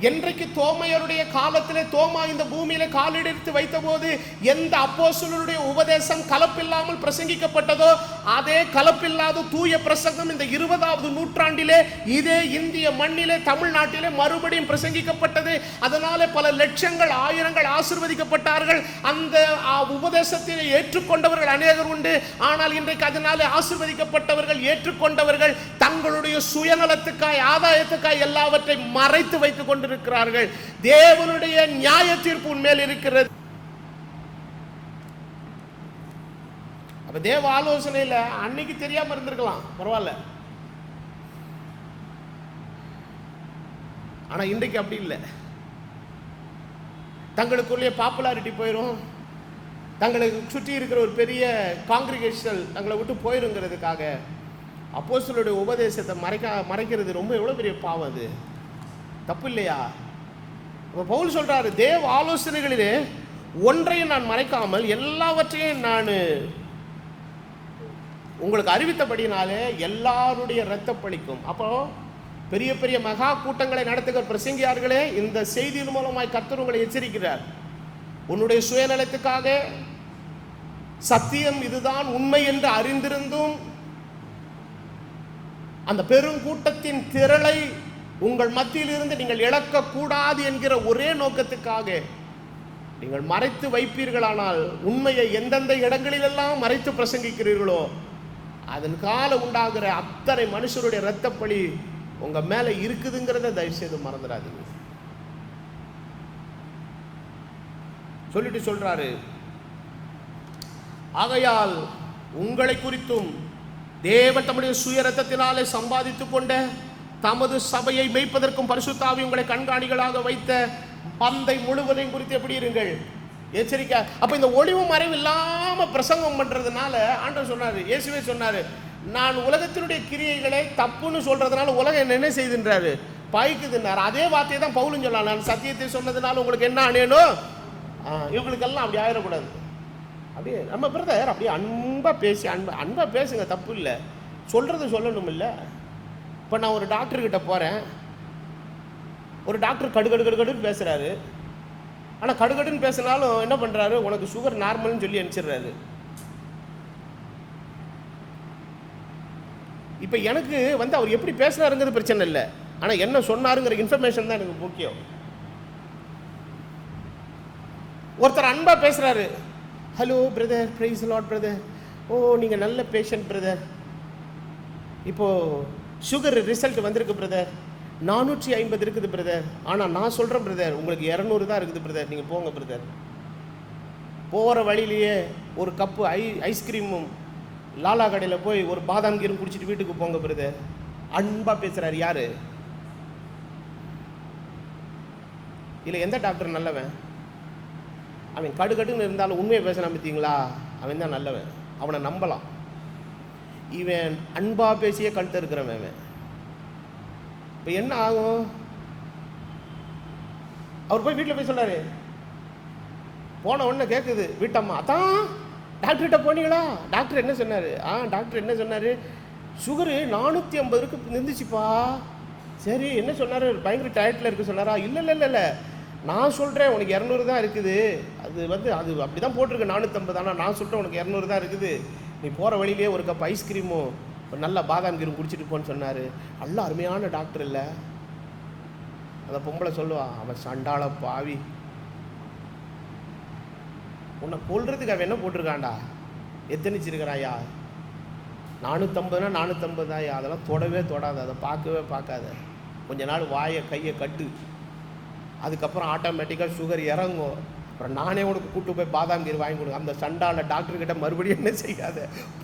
Speaker 1: என்றைக்கு தோமையருடைய காலத்திலே தோமா இந்த பூமியிலே காலெடுத்து வைத்த போது எந்த அப்போஸ்தலருடைய உபதேசம் கலப்பில்லாமல் பிரசங்கிக்கப்பட்டதோ அதே கலப்பில்லாத தூய பிரசங்கம் இந்த 20வது நூற்றாண்டிலே இதே இந்திய மண்ணிலே தமிழ்நாட்டிலே மறுபடியும் பிரசங்கிக்கப்பட்டது. அதனாலே பல லட்சங்கள் ஆயிரங்கள் ஆசீர்வதிக்கப்பட்டார்கள். அந்த உபதேசத்திலே ஏற்றுக்கொண்டவர்கள் அநேகர் உண்டு. ஆனால் இன்றைக்கு அதனாலே ஆசீர்வதிக்கப்பட்டவர்கள், ஏற்றுக்கொண்டவர்கள் தங்களுடைய சுயநலத்துக்காய், ஆதாயத்துக்காய் எல்லாவற்றை மறைத்து வைத்துக் கொண்டு இருக்கிறார்கள். தேவனுடைய நியாய தீர்ப்பு உன்மேல் இருக்கிறது. அப்ப தேவ ஆலோசனையில அன்னைக்கு தெரியாம இருந்திருக்கலாம், பரவாயில்ல. ஆனா இன்றைக்கு அப்படி இல்லை. தங்களுக்குள்ளே பாப்புலாரிட்டி போயிடும், தங்களுக்கு சுற்றி இருக்கிற ஒரு பெரிய காங்கிரிகேஷன் தங்களை விட்டு போயிருங்கிறதுக்காக அப்போஸ்தலருடைய உபதேசத்தை மறைக்கிறது ரொம்ப எவ்வளவு பெரிய பாவம். அது தப்பு இல்லையா? பவுல் சொல்றாரு, தேவ ஆலோசனைகளிலே ஒன்றையும் நான் மறைக்காமல் எல்லாவற்றையும் நான் உங்களுக்கு அறிவித்தபடினாலே எல்லாருடைய இரத்த பழிக்கும். அப்போ பெரிய பெரிய மகா கூட்டங்களை நடத்துகிற பிரசங்கியார்களே, இந்த செய்தியின் மூலமாய் கர்த்தர் உங்களை எச்சரிக்கிறார். உன்னுடைய சுயநலத்துக்காக சத்தியம் இதுதான் உண்மை என்று அறிந்திருந்தும் அந்த பெரும் கூட்டத்தின் திரளை உங்கள் மத்தியில் இருந்து நீங்கள் இழக்கக்கூடாது என்கிற ஒரே நோக்கத்துக்காக நீங்கள் மறைத்து வைப்பீர்களானால், உண்மையை எந்தெந்த இடங்களிலெல்லாம் மறைத்து பிரசங்கிக்கிறீர்களோ அதன் கால உண்டாகிற அத்தனை மனுஷருடைய இரத்தப்பழி உங்க மேல இருக்குதுங்கிறத தயவு செய்து மறந்துடாதீங்க. சொல்லிட்டு சொல்றாரு, ஆகையால் உங்களை குறித்தும் தேவன் தம்முடைய சுய இரத்தத்தினாலே சம்பாதித்துக் கொண்ட தமது சபையை மேய்ப்பதற்கும் பரிசுத்த ஆவி உங்களை கண்காணிகளாக வைத்த பந்தை முழுவதையும் குறித்து எப்படி இருங்கள், எச்சரிக்கை. அப்ப இந்த ஒளிவு மறைவு இல்லாம பிரசங்கம் பண்றதுனால ஆண்டவர் சொன்னாரு, இயேசுவே சொன்னாரு, நான் உலகத்தினுடைய கிரியைகளை தப்புன்னு சொல்றதுனால உலகம் என்ன செய்துன்றாரு, பாய்க்குதுன்னாரு. அதே வார்த்தையை தான் பவுலும் சொல்லலாம், நான் சத்தியத்தை சொன்னதுனால உங்களுக்கு என்ன அணியணும், இவங்களுக்கெல்லாம் அப்படி ஆயிடக்கூடாது. அப்படியே நம்ம பிரதர் அப்படியே அன்பா பேசி அன்பா பேசுங்க, தப்பு இல்லை, சொல்றது சொல்லணும் இல்லை. இப்போ நான் ஒரு டாக்டர்கிட்ட போகிறேன், ஒரு டாக்டர் கடுகடுன்னு பேசுகிறாரு. ஆனால் கடுகடுன்னு பேசினாலும் என்ன பண்ணுறாரு, உனக்கு சுகர் நார்மல்னு சொல்லி அனுப்பிச்சிடுறாரு. இப்போ எனக்கு வந்து அவர் எப்படி பேசுனாருங்கிறது பிரச்சனை இல்லை, ஆனால் என்ன சொன்னாருங்கிற இன்ஃபர்மேஷன் தான் எனக்கு முக்கியம். ஒருத்தர் அன்பா பேசுகிறாரு, hello brother, praise Lord brother, ஓ நீங்கள் நல்ல பேஷண்ட் பிரதர், இப்போது சுகர் ரிசல்ட் வந்திருக்கு பிரதர், 450 இருக்குது பிரதர், ஆனால் நான் சொல்கிறேன் பிரதர் உங்களுக்கு 200 தான் இருக்குது பிரதர், நீங்கள் போங்க பிரதர். போகிற வழியிலேயே ஒரு கப்பு ஐஸ்கிரீமும் லாலா கடையில் போய் ஒரு பாதாம் கீரும் குடிச்சிட்டு வீட்டுக்கு போங்க பிரதர். அன்பாக பேசுகிறாரு யார்? இல்லை எந்த டாக்டர் நல்லவன்? அவன் கடுகடுன்னு இருந்தாலும் உண்மையை பேசினா பார்த்தீங்களா, அவன் தான் நல்லவன், அவனை நம்பலாம். இவன் அன்பா பேசியே கழுத்து இருக்கிறவன். இப்போ என்ன ஆகும்? அவர் போய் வீட்டில் போய் சொன்னாரு, போன உடனே கேட்குது வீட்டம்மா, அதான் டாக்டர்கிட்ட போனீங்களா? டாக்டர் என்ன சொன்னார்? டாக்டர் என்ன சொன்னார், சுகரு 450 இருந்துச்சுப்பா. சரி என்ன சொன்னார்? பயங்கர டயட்டில் இருக்க சொன்னாரா? இல்லை இல்லை இல்லை இல்லை, நான் சொல்கிறேன் உனக்கு 200 தான் இருக்குது. அது அப்படி தான் போட்டிருக்கு 450. ஆனால் நான் சொல்கிறேன் உனக்கு 200 தான் இருக்குது. நீ போகிற வழியிலே ஒரு கப் ஐஸ்கிரீமும் ஒரு நல்ல பாதாம் கீரும் குடிச்சிட்டு போன்னு சொன்னார். நல்ல அருமையான டாக்டர் இல்லை. அந்த பொம்பளை சொல்லுவா, அவன் சண்டாள பாவி, உன்னை கொல்றதுக்கு அவன் என்ன போட்டிருக்காண்டா, எத்தனிச்சிருக்கிறாயா? 450னா 450 தான்யா, அதெல்லாம் தொடவே தொடாது, அதை பார்க்கவே பார்க்காத. கொஞ்ச நாள் வாயை கையை கட்டு, அதுக்கப்புறம் ஆட்டோமேட்டிக்காக சுகர் இறங்கும். அப்புறம் நானே உனக்கு கூப்பிட்டு போய் பாதாம் கீர் வாங்கி கொடுங்க. அந்த சண்டால டாக்டர்கிட்ட மறுபடியும் என்ன செய்யாத,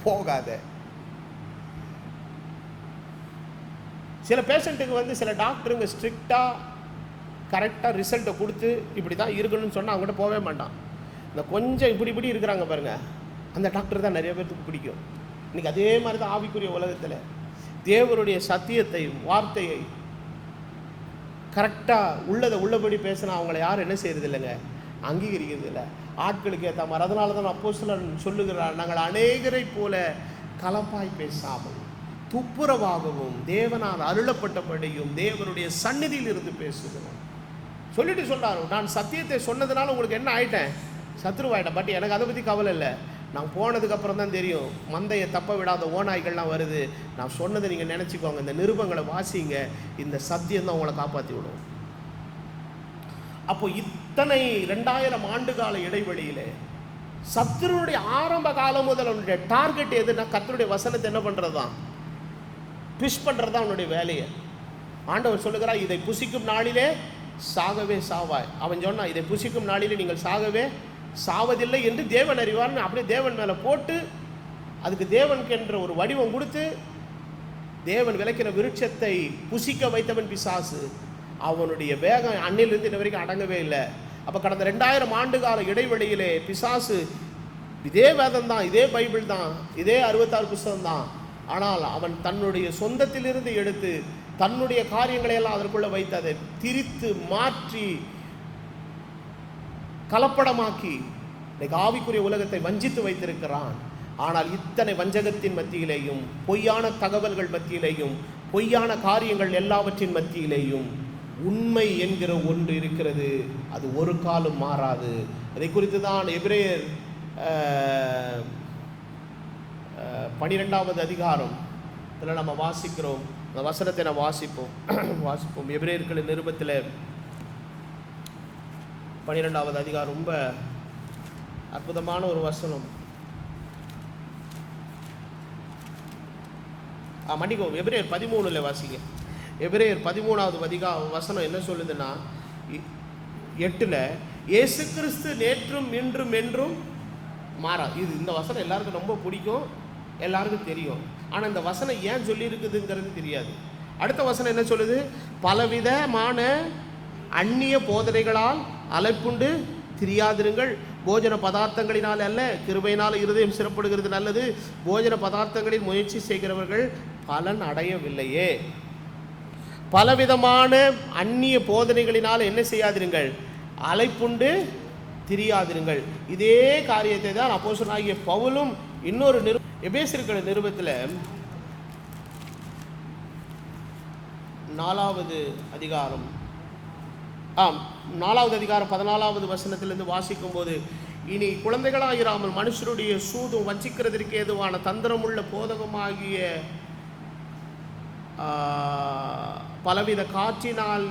Speaker 1: போகாத. சில பேஷண்ட்டுக்கு சில டாக்டருங்க ஸ்ட்ரிக்டாக கரெக்டாக ரிசல்ட்டை கொடுத்து இப்படி தான் இருக்கணும்னு சொன்னால் அவங்ககிட்ட போகவே மாட்டான். இந்த கொஞ்சம் இப்படி இருக்கிறாங்க பாருங்கள், அந்த டாக்டர் தான் நிறைய பேருக்கு பிடிக்கும். இன்றைக்கி அதே மாதிரி தான் ஆவிக்குரிய உலகத்தில் தேவனுடைய சத்தியத்தை, வார்த்தையை கரெக்டாக உள்ளபடி பேசினா அவங்கள யாரும் என்ன செய்கிறது இல்லைங்க, அங்கீகரிக்கிறது இல்லை. ஆட்களுக்கு ஏற்ற மாதிரி. அதனால தான் அப்போஸ்தலர் சொல்லுகிறார், நாங்கள் அநேகரை போல கலப்பாய் பேசாமல் துப்புரவாகவும் தேவனால் அருளப்பட்டபடியும் தேவனுடைய சந்நிதியில் இருந்து பேசுகிறோம் சொல்லிட்டு சொல்றாரு. நான் சத்தியத்தை சொன்னதுனால உங்களுக்கு என்ன ஆயிட்டேன், சத்ருவாயிட்டேன். பட் எனக்கு அதை பற்றி கவலை இல்லை. நான் போனதுக்கப்புறம் தான் தெரியும், மந்தையை தப்ப விடாத ஓநாய்கள்லாம் வருது. நான் சொன்னதை நீங்கள் நினச்சிக்கோங்க, இந்த நிருபங்களை வாசிங்க, இந்த சத்தியம் தான் உங்களை காப்பாற்றி விடும். அப்போ இத்தனை 2000 ஆண்டு கால இடைவெளியிலே சத்துருடைய ஆரம்ப காலம் முதல் அவனுடைய டார்கெட் எதுனா, கர்த்தருடைய வசனத்தை என்ன பண்ணுறது தான், ட்விஸ்ட் பண்ணுறது தான் அவனுடைய வேலையை. ஆண்டவர் சொல்லுகிறார், இதை புசிக்கும் நாளிலே சாகவே சாவாய். அவன் சொன்னான், இதை புசிக்கும் நாளிலே நீங்கள் சாகவே சாவதில்லை என்று தேவன் அறிவார்னு அப்படியே தேவன் மேலே போட்டு, அதுக்கு தேவனுக்கு என்ற ஒரு வடிவம் கொடுத்து, தேவன் விளக்கின விருட்சத்தை புசிக்க வைத்தவன் பிசாசு. அவனுடைய வேகம் அன்னிலிருந்து இன்ன வரைக்கும் அடங்கவே இல்லை. அப்போ கடந்த 2000 ஆண்டு கால இடைவெளியிலே பிசாசு இதே வேதம் தான், இதே பைபிள் தான், இதே 66 புஸ்தகம் தான். ஆனால் அவன் தன்னுடைய சொந்தத்திலிருந்து எடுத்து தன்னுடைய காரியங்களை எல்லாம் அதற்குள்ளே வைத்து அதை திரித்து மாற்றி கலப்படமாக்கி இன்னைக்கு ஆவிக்குரிய உலகத்தை வஞ்சித்து வைத்திருக்கிறான். ஆனால் இத்தனை வஞ்சகத்தின் மத்தியிலேயும், பொய்யான தகவல்கள் மத்தியிலேயும், பொய்யான காரியங்கள் எல்லாவற்றின் மத்தியிலேயும் உண்மை என்கிற ஒன்று இருக்கிறது. அது ஒரு காலம் மாறாது. அதை குறித்து தான் எபிரேயர் 12வது அதிகாரம் இதில் நம்ம வாசிக்கிறோம். அந்த வசனத்தை நம்ம வாசிப்போம். எபிரேயர்களின் நிருபத்தில் 12வது அதிகாரம் ரொம்ப அற்புதமான ஒரு வசனம். மன்னிக்கவும், எபிரேயர் 13 வாசிங்க. எபிரேயர் 13வது வசனம் என்ன சொல்லுதுன்னா, 8 இயேசு கிறிஸ்து நேற்றும் இன்றும் என்றும் மாறா. இந்த வசனம் எல்லாருக்கும் ரொம்ப பிடிக்கும், எல்லாருக்கும் தெரியும். ஆனால் இந்த வசனம் ஏன் சொல்லியிருக்குதுங்கிறது தெரியாது. அடுத்த வசனம் என்ன சொல்லுது, பலவிதமான அந்நிய போதனைகளால் அலைப்புண்டு திரியாதிருங்கள், போஜன பதார்த்தங்களினால் அல்ல கிருபையினால் இருதயம் சிறப்படுகிறது நல்லது, போஜன பதார்த்தங்களில் முயற்சி செய்கிறவர்கள் பலன் அடையவில்லையே. பலவிதமான அந்நிய போதனைகளினால் என்ன செய்யாதிருங்கள், அலைப்புண்டு திரியாதிருங்கள். இதே காரியத்தை தான் அப்போஸ்தலனாகிய பவுலும் இன்னொரு எபேசியர் நிருபத்தில் 4வது அதிகாரம் 14வது வசனத்திலிருந்து வாசிக்கும் போது, இனி குழந்தைகளாயிராமல் மனுஷருடைய சூதும் வஞ்சிக்கிறதற்கு ஏதுவான தந்திரமுள்ள போதகமாகிய பலவித காற்றினால்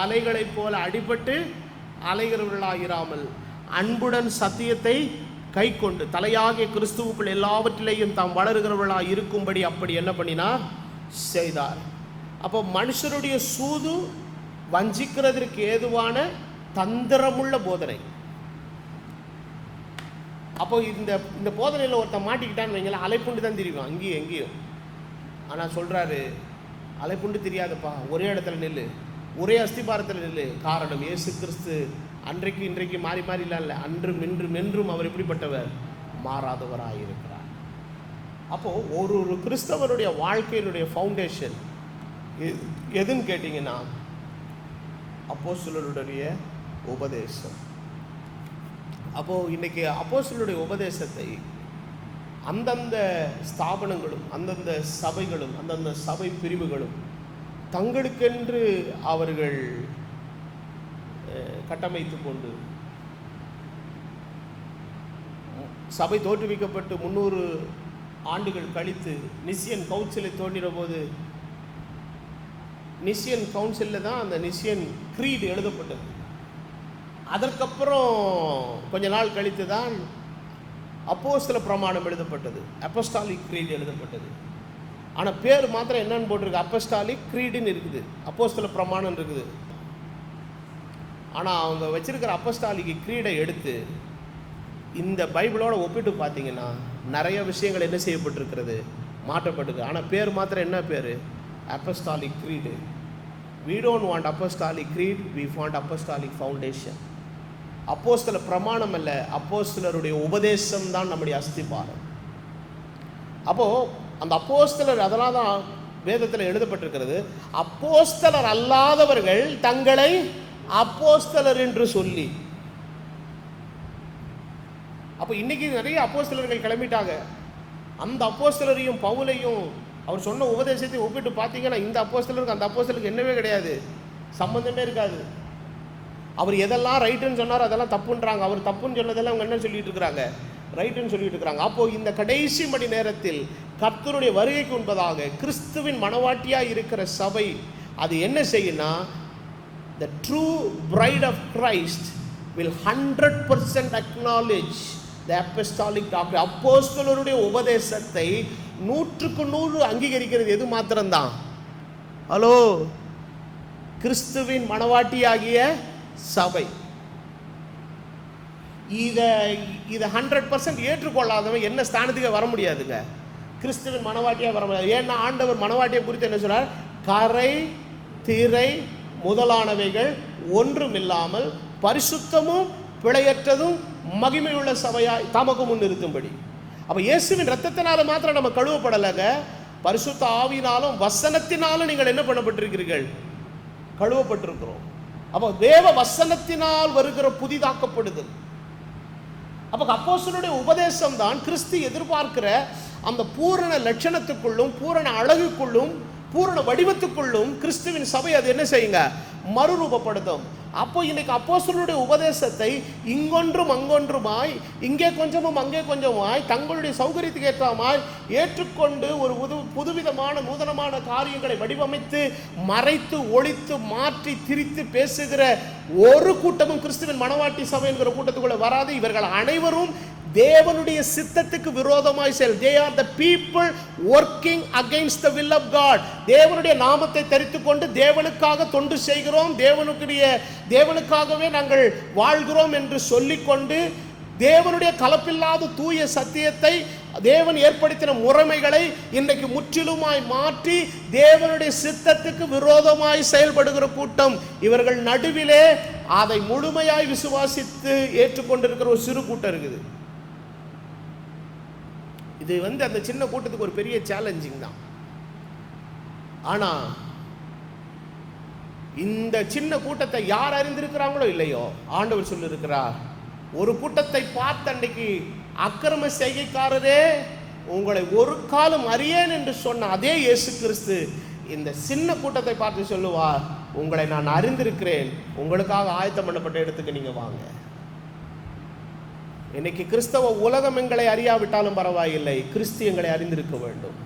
Speaker 1: அலைகளைப் போல அடிபட்டு அலைகிறவர்களாயிராமல் அன்புடன் சத்தியத்தை கை கொண்டு தலையாகிய கிறிஸ்துவுக்குள் எல்லாவற்றிலேயும் தாம் வளருகிறவர்களாக இருக்கும்படி அப்படி என்ன பண்ணினார், செய்தார். அப்போ மனுஷருடைய சூது வஞ்சிக்கிறதற்கு ஏதுவான தந்திரமுள்ள போதனை. அப்போ இந்த போதனையில் ஒருத்தன் மாட்டிக்கிட்டான்னு வைங்களேன், அலைப்புண்டு தான் தெரியும் அங்கேயும் எங்கேயும். ஆனால் சொல்கிறாரு, அலைப்புண்டு தெரியாதுப்பா, ஒரே இடத்துல நில்லு, ஒரே அஸ்திபாரத்தில் நில்லு. காரணம், இயேசு கிறிஸ்து அன்றைக்கு இன்றைக்கு மாறி இல்லை, அன்றும் இன்றும் என்றும் அவர் எப்படிப்பட்டவர், மாறாதவராயிருக்கிறார். அப்போது ஒரு கிறிஸ்தவருடைய வாழ்க்கையினுடைய ஃபவுண்டேஷன் எதுன்னு கேட்டிங்கன்னா, அப்போஸ்தலருடைய உபதேசம். அப்போது இன்றைக்கி அப்போஸ்தலருடைய உபதேசத்தை அந்தந்த ஸ்தாபனங்களும், அந்தந்த சபைகளும், அந்தந்த சபை பிரிவுகளும் தங்களுக்கென்று அவர்கள் கட்டமைத்து கொண்டு சபை தோற்றுவிக்கப்பட்டு 300 ஆண்டுகள் கழித்து நிசியன் கவுன்சிலை தோன்றின போது நிசியன் கவுன்சிலில் தான் அந்த நிசியன் க்ரீட் எழுதப்பட்டது. அதற்கப்புறம் கொஞ்ச நாள் கழித்து தான் அப்போஸ்தல பிரமாணம் எழுதப்பட்டது, அப்போஸ்டாலிக் க்ரீட் எழுதப்பட்டது. ஆனால் பேர் மாத்திரம் என்னன்னு போட்டிருக்கு, அப்போஸ்டாலிக் க்ரீடுன்னு இருக்குது, அப்போஸ்தல பிரமாணம் இருக்குது. ஆனால் அவங்க வச்சிருக்கிற அப்போஸ்டாலிக் க்ரீடை எடுத்து இந்த பைபிளோட ஒப்பிட்டு பார்த்தீங்கன்னா நிறைய விஷயங்கள் என்ன செய்யப்பட்டிருக்கிறது, மாற்றப்பட்டிருக்கு. ஆனால் பேர் மாத்திரம் என்ன பேர், apostolic creed. We don't want apostolic creed, we want apostolic foundation. அப்போஸ்தல பிரமாணம் அல்ல, அப்போஸ்தலருடைய உபதேசம் தான் நம்முடைய அஸ்திபாரம். அப்போது அந்த அப்போஸ்தலர், அதனால தான் வேதத்தில் எழுதப்பட்டிருக்கிறது, அப்போஸ்தலர் அல்லாதவர்கள் தங்களை அப்போஸ்தலர் என்று சொல்லி. அப்போ இன்னைக்கு நிறைய அப்போஸ்தலர்கள் கிளம்பிட்டாங்க. அந்த அப்போஸ்தலரையும் பவுலையும் அவர் சொன்ன உபதேசத்தை ஒப்பிட்டு பார்த்தீங்கன்னா இந்த அப்போஸ்தலருக்கு அந்த அப்போஸ்தலருக்கு என்னவே கிடையாது, சம்பந்தமே இருக்காது. அவர் எதெல்லாம் ரைட்டுன்னு சொன்னார் அதெல்லாம் தப்புன்றாங்க, அவர் தப்புன்னு சொன்னதெல்லாம் அவங்க என்ன சொல்லிட்டு இருக்கிறாங்க, ரைட்டுன்னு சொல்லிட்டு இருக்கிறாங்க. அப்போது இந்த கடைசி மணி நேரத்தில் கர்த்தருடைய வருகைக்கு முன்பதாக கிறிஸ்துவின் மனவாட்டியாக இருக்கிற சபை அது என்ன செய்யும்னா, the true bride of Christ will 100% acknowledge the apostolic doctrine. அப்போஸ்தலருடைய உபதேசத்தை 100% அங்கீகரிக்கிறது எது மாத்திரம்தான், ஹலோ, கிறிஸ்துவின் மனவாட்டியாகிய சபை. இதை 100% ஏற்றுக்கொள்ளாதவன் என்ன ஸ்தானத்துக்கு வர முடியாதுங்க, கிறிஸ்துவின் மனவாட்டியாக வர முடியாது. ஏன்னா ஆண்டவர் மனவாட்டியை குறித்து என்ன சொல்றார், கரை திரை முதலானவைகள் ஒன்றுமில்லாமல் பரிசுத்தமும் பிழையற்றதும் மகிமையுள்ள சபையாய் தமக்கு முன் நிறுத்தும்படி. அப்போ இயேசுவின் ரத்தத்தினால மாத்திரம் நம்ம கழுவப்படலைங்க, பரிசுத்த ஆவியினாலும் வசனத்தினாலும் நீங்கள் என்ன பண்ணப்பட்டிருக்கிறீர்கள், கழுவப்பட்டிருக்கிறோம். அப்போ தேவ வசனத்தினால் வருகிற புதிதாக்கப்படுதல். அப்போ அப்போஸ்தலருடைய உபதேசம் தான் கிறிஸ்து எதிர்பார்க்கிற அந்த பூரண லட்சணத்துக்குள்ளும் பூரண அழகுக்குள்ளும் பூரண வடிவத்துக்குள்ளும் கிறிஸ்துவின் சபை அது என்ன செய்யுங்க, மறுரூபப்படுத்தும். அப்போ இன்னைக்கு அப்போஸ்தலருடைய உபதேசத்தை இங்கொன்றும் அங்கொன்றுமாய், இங்கே கொஞ்சமும் அங்கே கொஞ்சமாய் தங்களுடைய சௌகரியத்துக்கு ஏற்றமாய் ஏற்றுக்கொண்டு ஒரு புதுவிதமான நூதனமான காரியங்களை வடிவமைத்து மறைத்து ஒழித்து மாற்றி திரித்து பேசுகிற ஒரு கூட்டமும் கிறிஸ்துவின் மனவாட்டி சபை என்கிற கூட்டத்துக்குள்ள வராது. இவர்கள் அனைவரும் தேவனுடைய சித்தத்துக்கு விரோதமாய் செல். They are the people working against the will of God. தேவனுடைய நாமத்தை தரித்து கொண்டு தேவனுக்காக தொண்டு செய்கிறோம், தேவனுக்காகவே நாங்கள் வாழ்கிறோம் என்று சொல்லிக்கொண்டு தேவனுடைய கலப்பில்லாத தூய சத்தியத்தை, தேவன் ஏற்படுத்தின முறைமைகளை இன்றைக்கு முற்றிலுமாய் மாற்றி தேவனுடைய சித்தத்துக்கு விரோதமாய் செயல்படுகிற கூட்டம். இவர்கள் நடுவிலே அதை முழுமையாய் விசுவாசித்து ஏற்றுக்கொண்டிருக்கிற ஒரு சிறு கூட்டம் இருக்குது. இது அந்த சின்ன கூட்டத்துக்கு ஒரு பெரிய சேலஞ்சிங் தான். ஆனால் இந்த சின்ன கூட்டத்தை யார் அறிந்திருக்கிறாங்களோ இல்லையோ, ஆண்டவர் சொல்லியிருக்கிறார், ஒரு கூட்டத்தை பார்த்த அன்றைக்கு அக்கிரம செய்கைக்காரரே உங்களை ஒரு காலம் அறியேன் என்று சொன்ன அதே இயேசு கிறிஸ்து இந்த சின்ன கூட்டத்தை பார்த்து சொல்லுவார், உங்களை நான் அறிந்திருக்கிறேன், உங்களுக்காக ஆயத்தம் பண்ணப்பட்ட இடத்துக்கு நீங்கள் வாங்க. இன்னைக்கு கிறிஸ்தவ உலகம் எங்களை அறியாவிட்டாலும் பரவாயில்லை, கிறிஸ்து எங்களை அறிந்திருக்க வேண்டும்.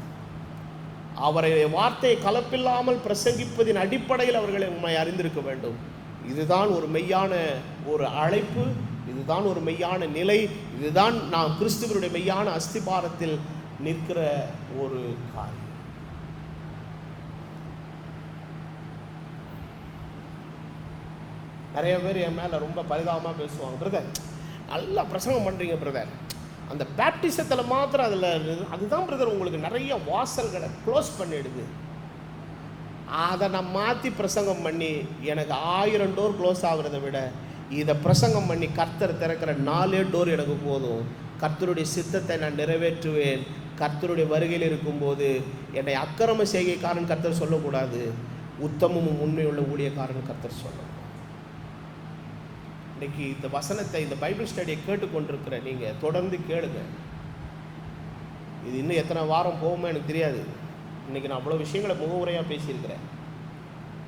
Speaker 1: அவரை வார்த்தையை கலப்பில்லாமல் பிரசங்கிப்பதின் அடிப்படையில் அவர்களை உண்மை அறிந்திருக்க வேண்டும். இதுதான் ஒரு மெய்யான ஒரு அழைப்பு, இதுதான் ஒரு மெய்யான நிலை, இதுதான் நாம் கிறிஸ்துவனுடைய மெய்யான அஸ்திபாரத்தில் நிற்கிற ஒரு காரியம். நிறைய பேர் என் மேலே ரொம்ப பரிதாபமாக பேசுவாங்க, பிரதர் நல்லா பிரசங்கம் பண்ணுறீங்க பிரதர், அந்த பேப்டிசத்தில் மாத்திரம் அதுதான் பிரதர் உங்களுக்கு நிறைய வாசல்களை க்ளோஸ் பண்ணிடுது. அதை நான் மாற்றி பிரசங்கம் பண்ணி எனக்கு 1000 டோர் க்ளோஸ் ஆகுறதை விட இதை பிரசங்கம் பண்ணி கர்த்தர் திறக்கிற 4 டோர் எனக்கு போதும். கர்த்தருடைய சித்தத்தை நான் நிறைவேற்றுவேன். கர்த்தருடைய வருகையில் இருக்கும்போது என்னை அக்கிரம செய்கைக்காரன் கர்த்தர் சொல்லக்கூடாது, உத்தமமும் உண்மையுள்ள ஊழியக்காரன் கர்த்தர் சொல்லணும். இன்னைக்கு இந்த வசனத்தை, இந்த பைபிள் ஸ்டடியை கேட்டுக்கொண்டிருக்கிற நீங்கள் தொடர்ந்து கேளுங்க. இது இன்னும் எத்தனை வாரம் போகுமோ எனக்கு தெரியாது. இன்றைக்கி நான் அவ்வளோ விஷயங்களை முகவுரையாக பேசியிருக்கிறேன்.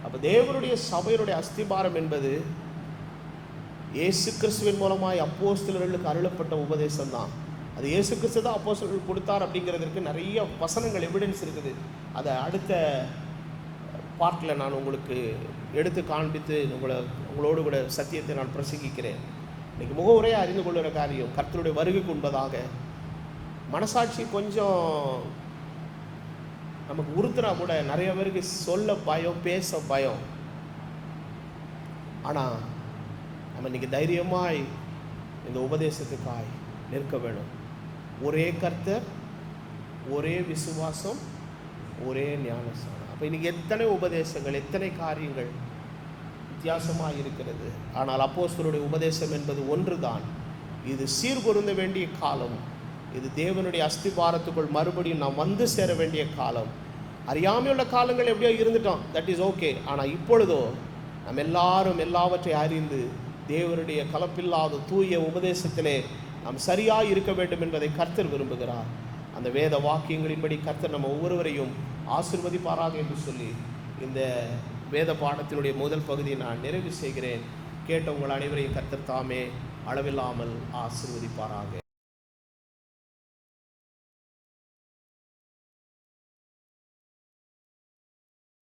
Speaker 1: அப்போ தேவனுடைய சபையினுடைய அஸ்திபாரம் என்பது இயேசு கிறிஸ்துவின் மூலமாய் அப்போஸ்தலர்களுக்கு அருளப்பட்ட உபதேசம் தான். அது இயேசு கிறிஸ்து தான் அப்போஸ்தலர்களுக்கு கொடுத்தார் அப்படிங்கிறதுக்கு நிறைய வசனங்கள் எவிடன்ஸ் இருக்குது. அதை அடுத்த பார்ட்டில் நான் உங்களுக்கு எடுத்து காண்பித்து உங்களோடு கூட சத்தியத்தை நான் பிரசங்கிக்கிறேன். இன்றைக்கி முகவுரையாக அறிந்து கொள்கிற காரியம், கர்த்தருடைய வருகைக்கு உண்பதாக மனசாட்சி கொஞ்சம் நமக்கு உறுத்துனா கூட நிறைய பேருக்கு சொல்ல பயம், பேச பயம். ஆனால் நம்ம இன்றைக்கி தைரியமாய் இந்த உபதேசத்துக்காய் நிற்க வேணும். ஒரே கர்த்தர், ஒரே விசுவாசம், ஒரே ஞானஸ்நானம். அப்போ இன்றைக்கி எத்தனை உபதேசங்கள், எத்தனை காரியங்கள் வித்தியாசமாக இருக்கிறது. ஆனால் அப்போஸ்தலருடைய உபதேசம் என்பது ஒன்று தான். இது சீர்பொருந்த வேண்டிய காலம். இது தேவனுடைய அஸ்திபாரத்துக்குள் மறுபடியும் நாம் வந்து சேர வேண்டிய காலம். அறியாமையுள்ள காலங்கள் எப்படியோ இருந்துட்டோம், தட் இஸ் ஓகே. ஆனால் இப்பொழுதோ நம்ம எல்லாரும் எல்லாவற்றை அறிந்து தேவனுடைய கலப்பில்லாத தூய உபதேசத்திலே நாம் சரியாக இருக்க வேண்டும் என்பதை கர்த்தர் விரும்புகிறார். அந்த வேத வாக்கியங்களின்படி கர்த்தர் நம்ம ஒவ்வொருவரையும் ஆசீர்வதிப்பாராக என்று சொல்லி இந்த வேத பாடத்தினுடைய முதல் பகுதியை நான் நிறைவு செய்கிறேன். கேட்ட உங்கள் அனைவரையும் கர்த்தர் தாமே அளவில்லாமல் ஆசீர்வதிப்பாராக.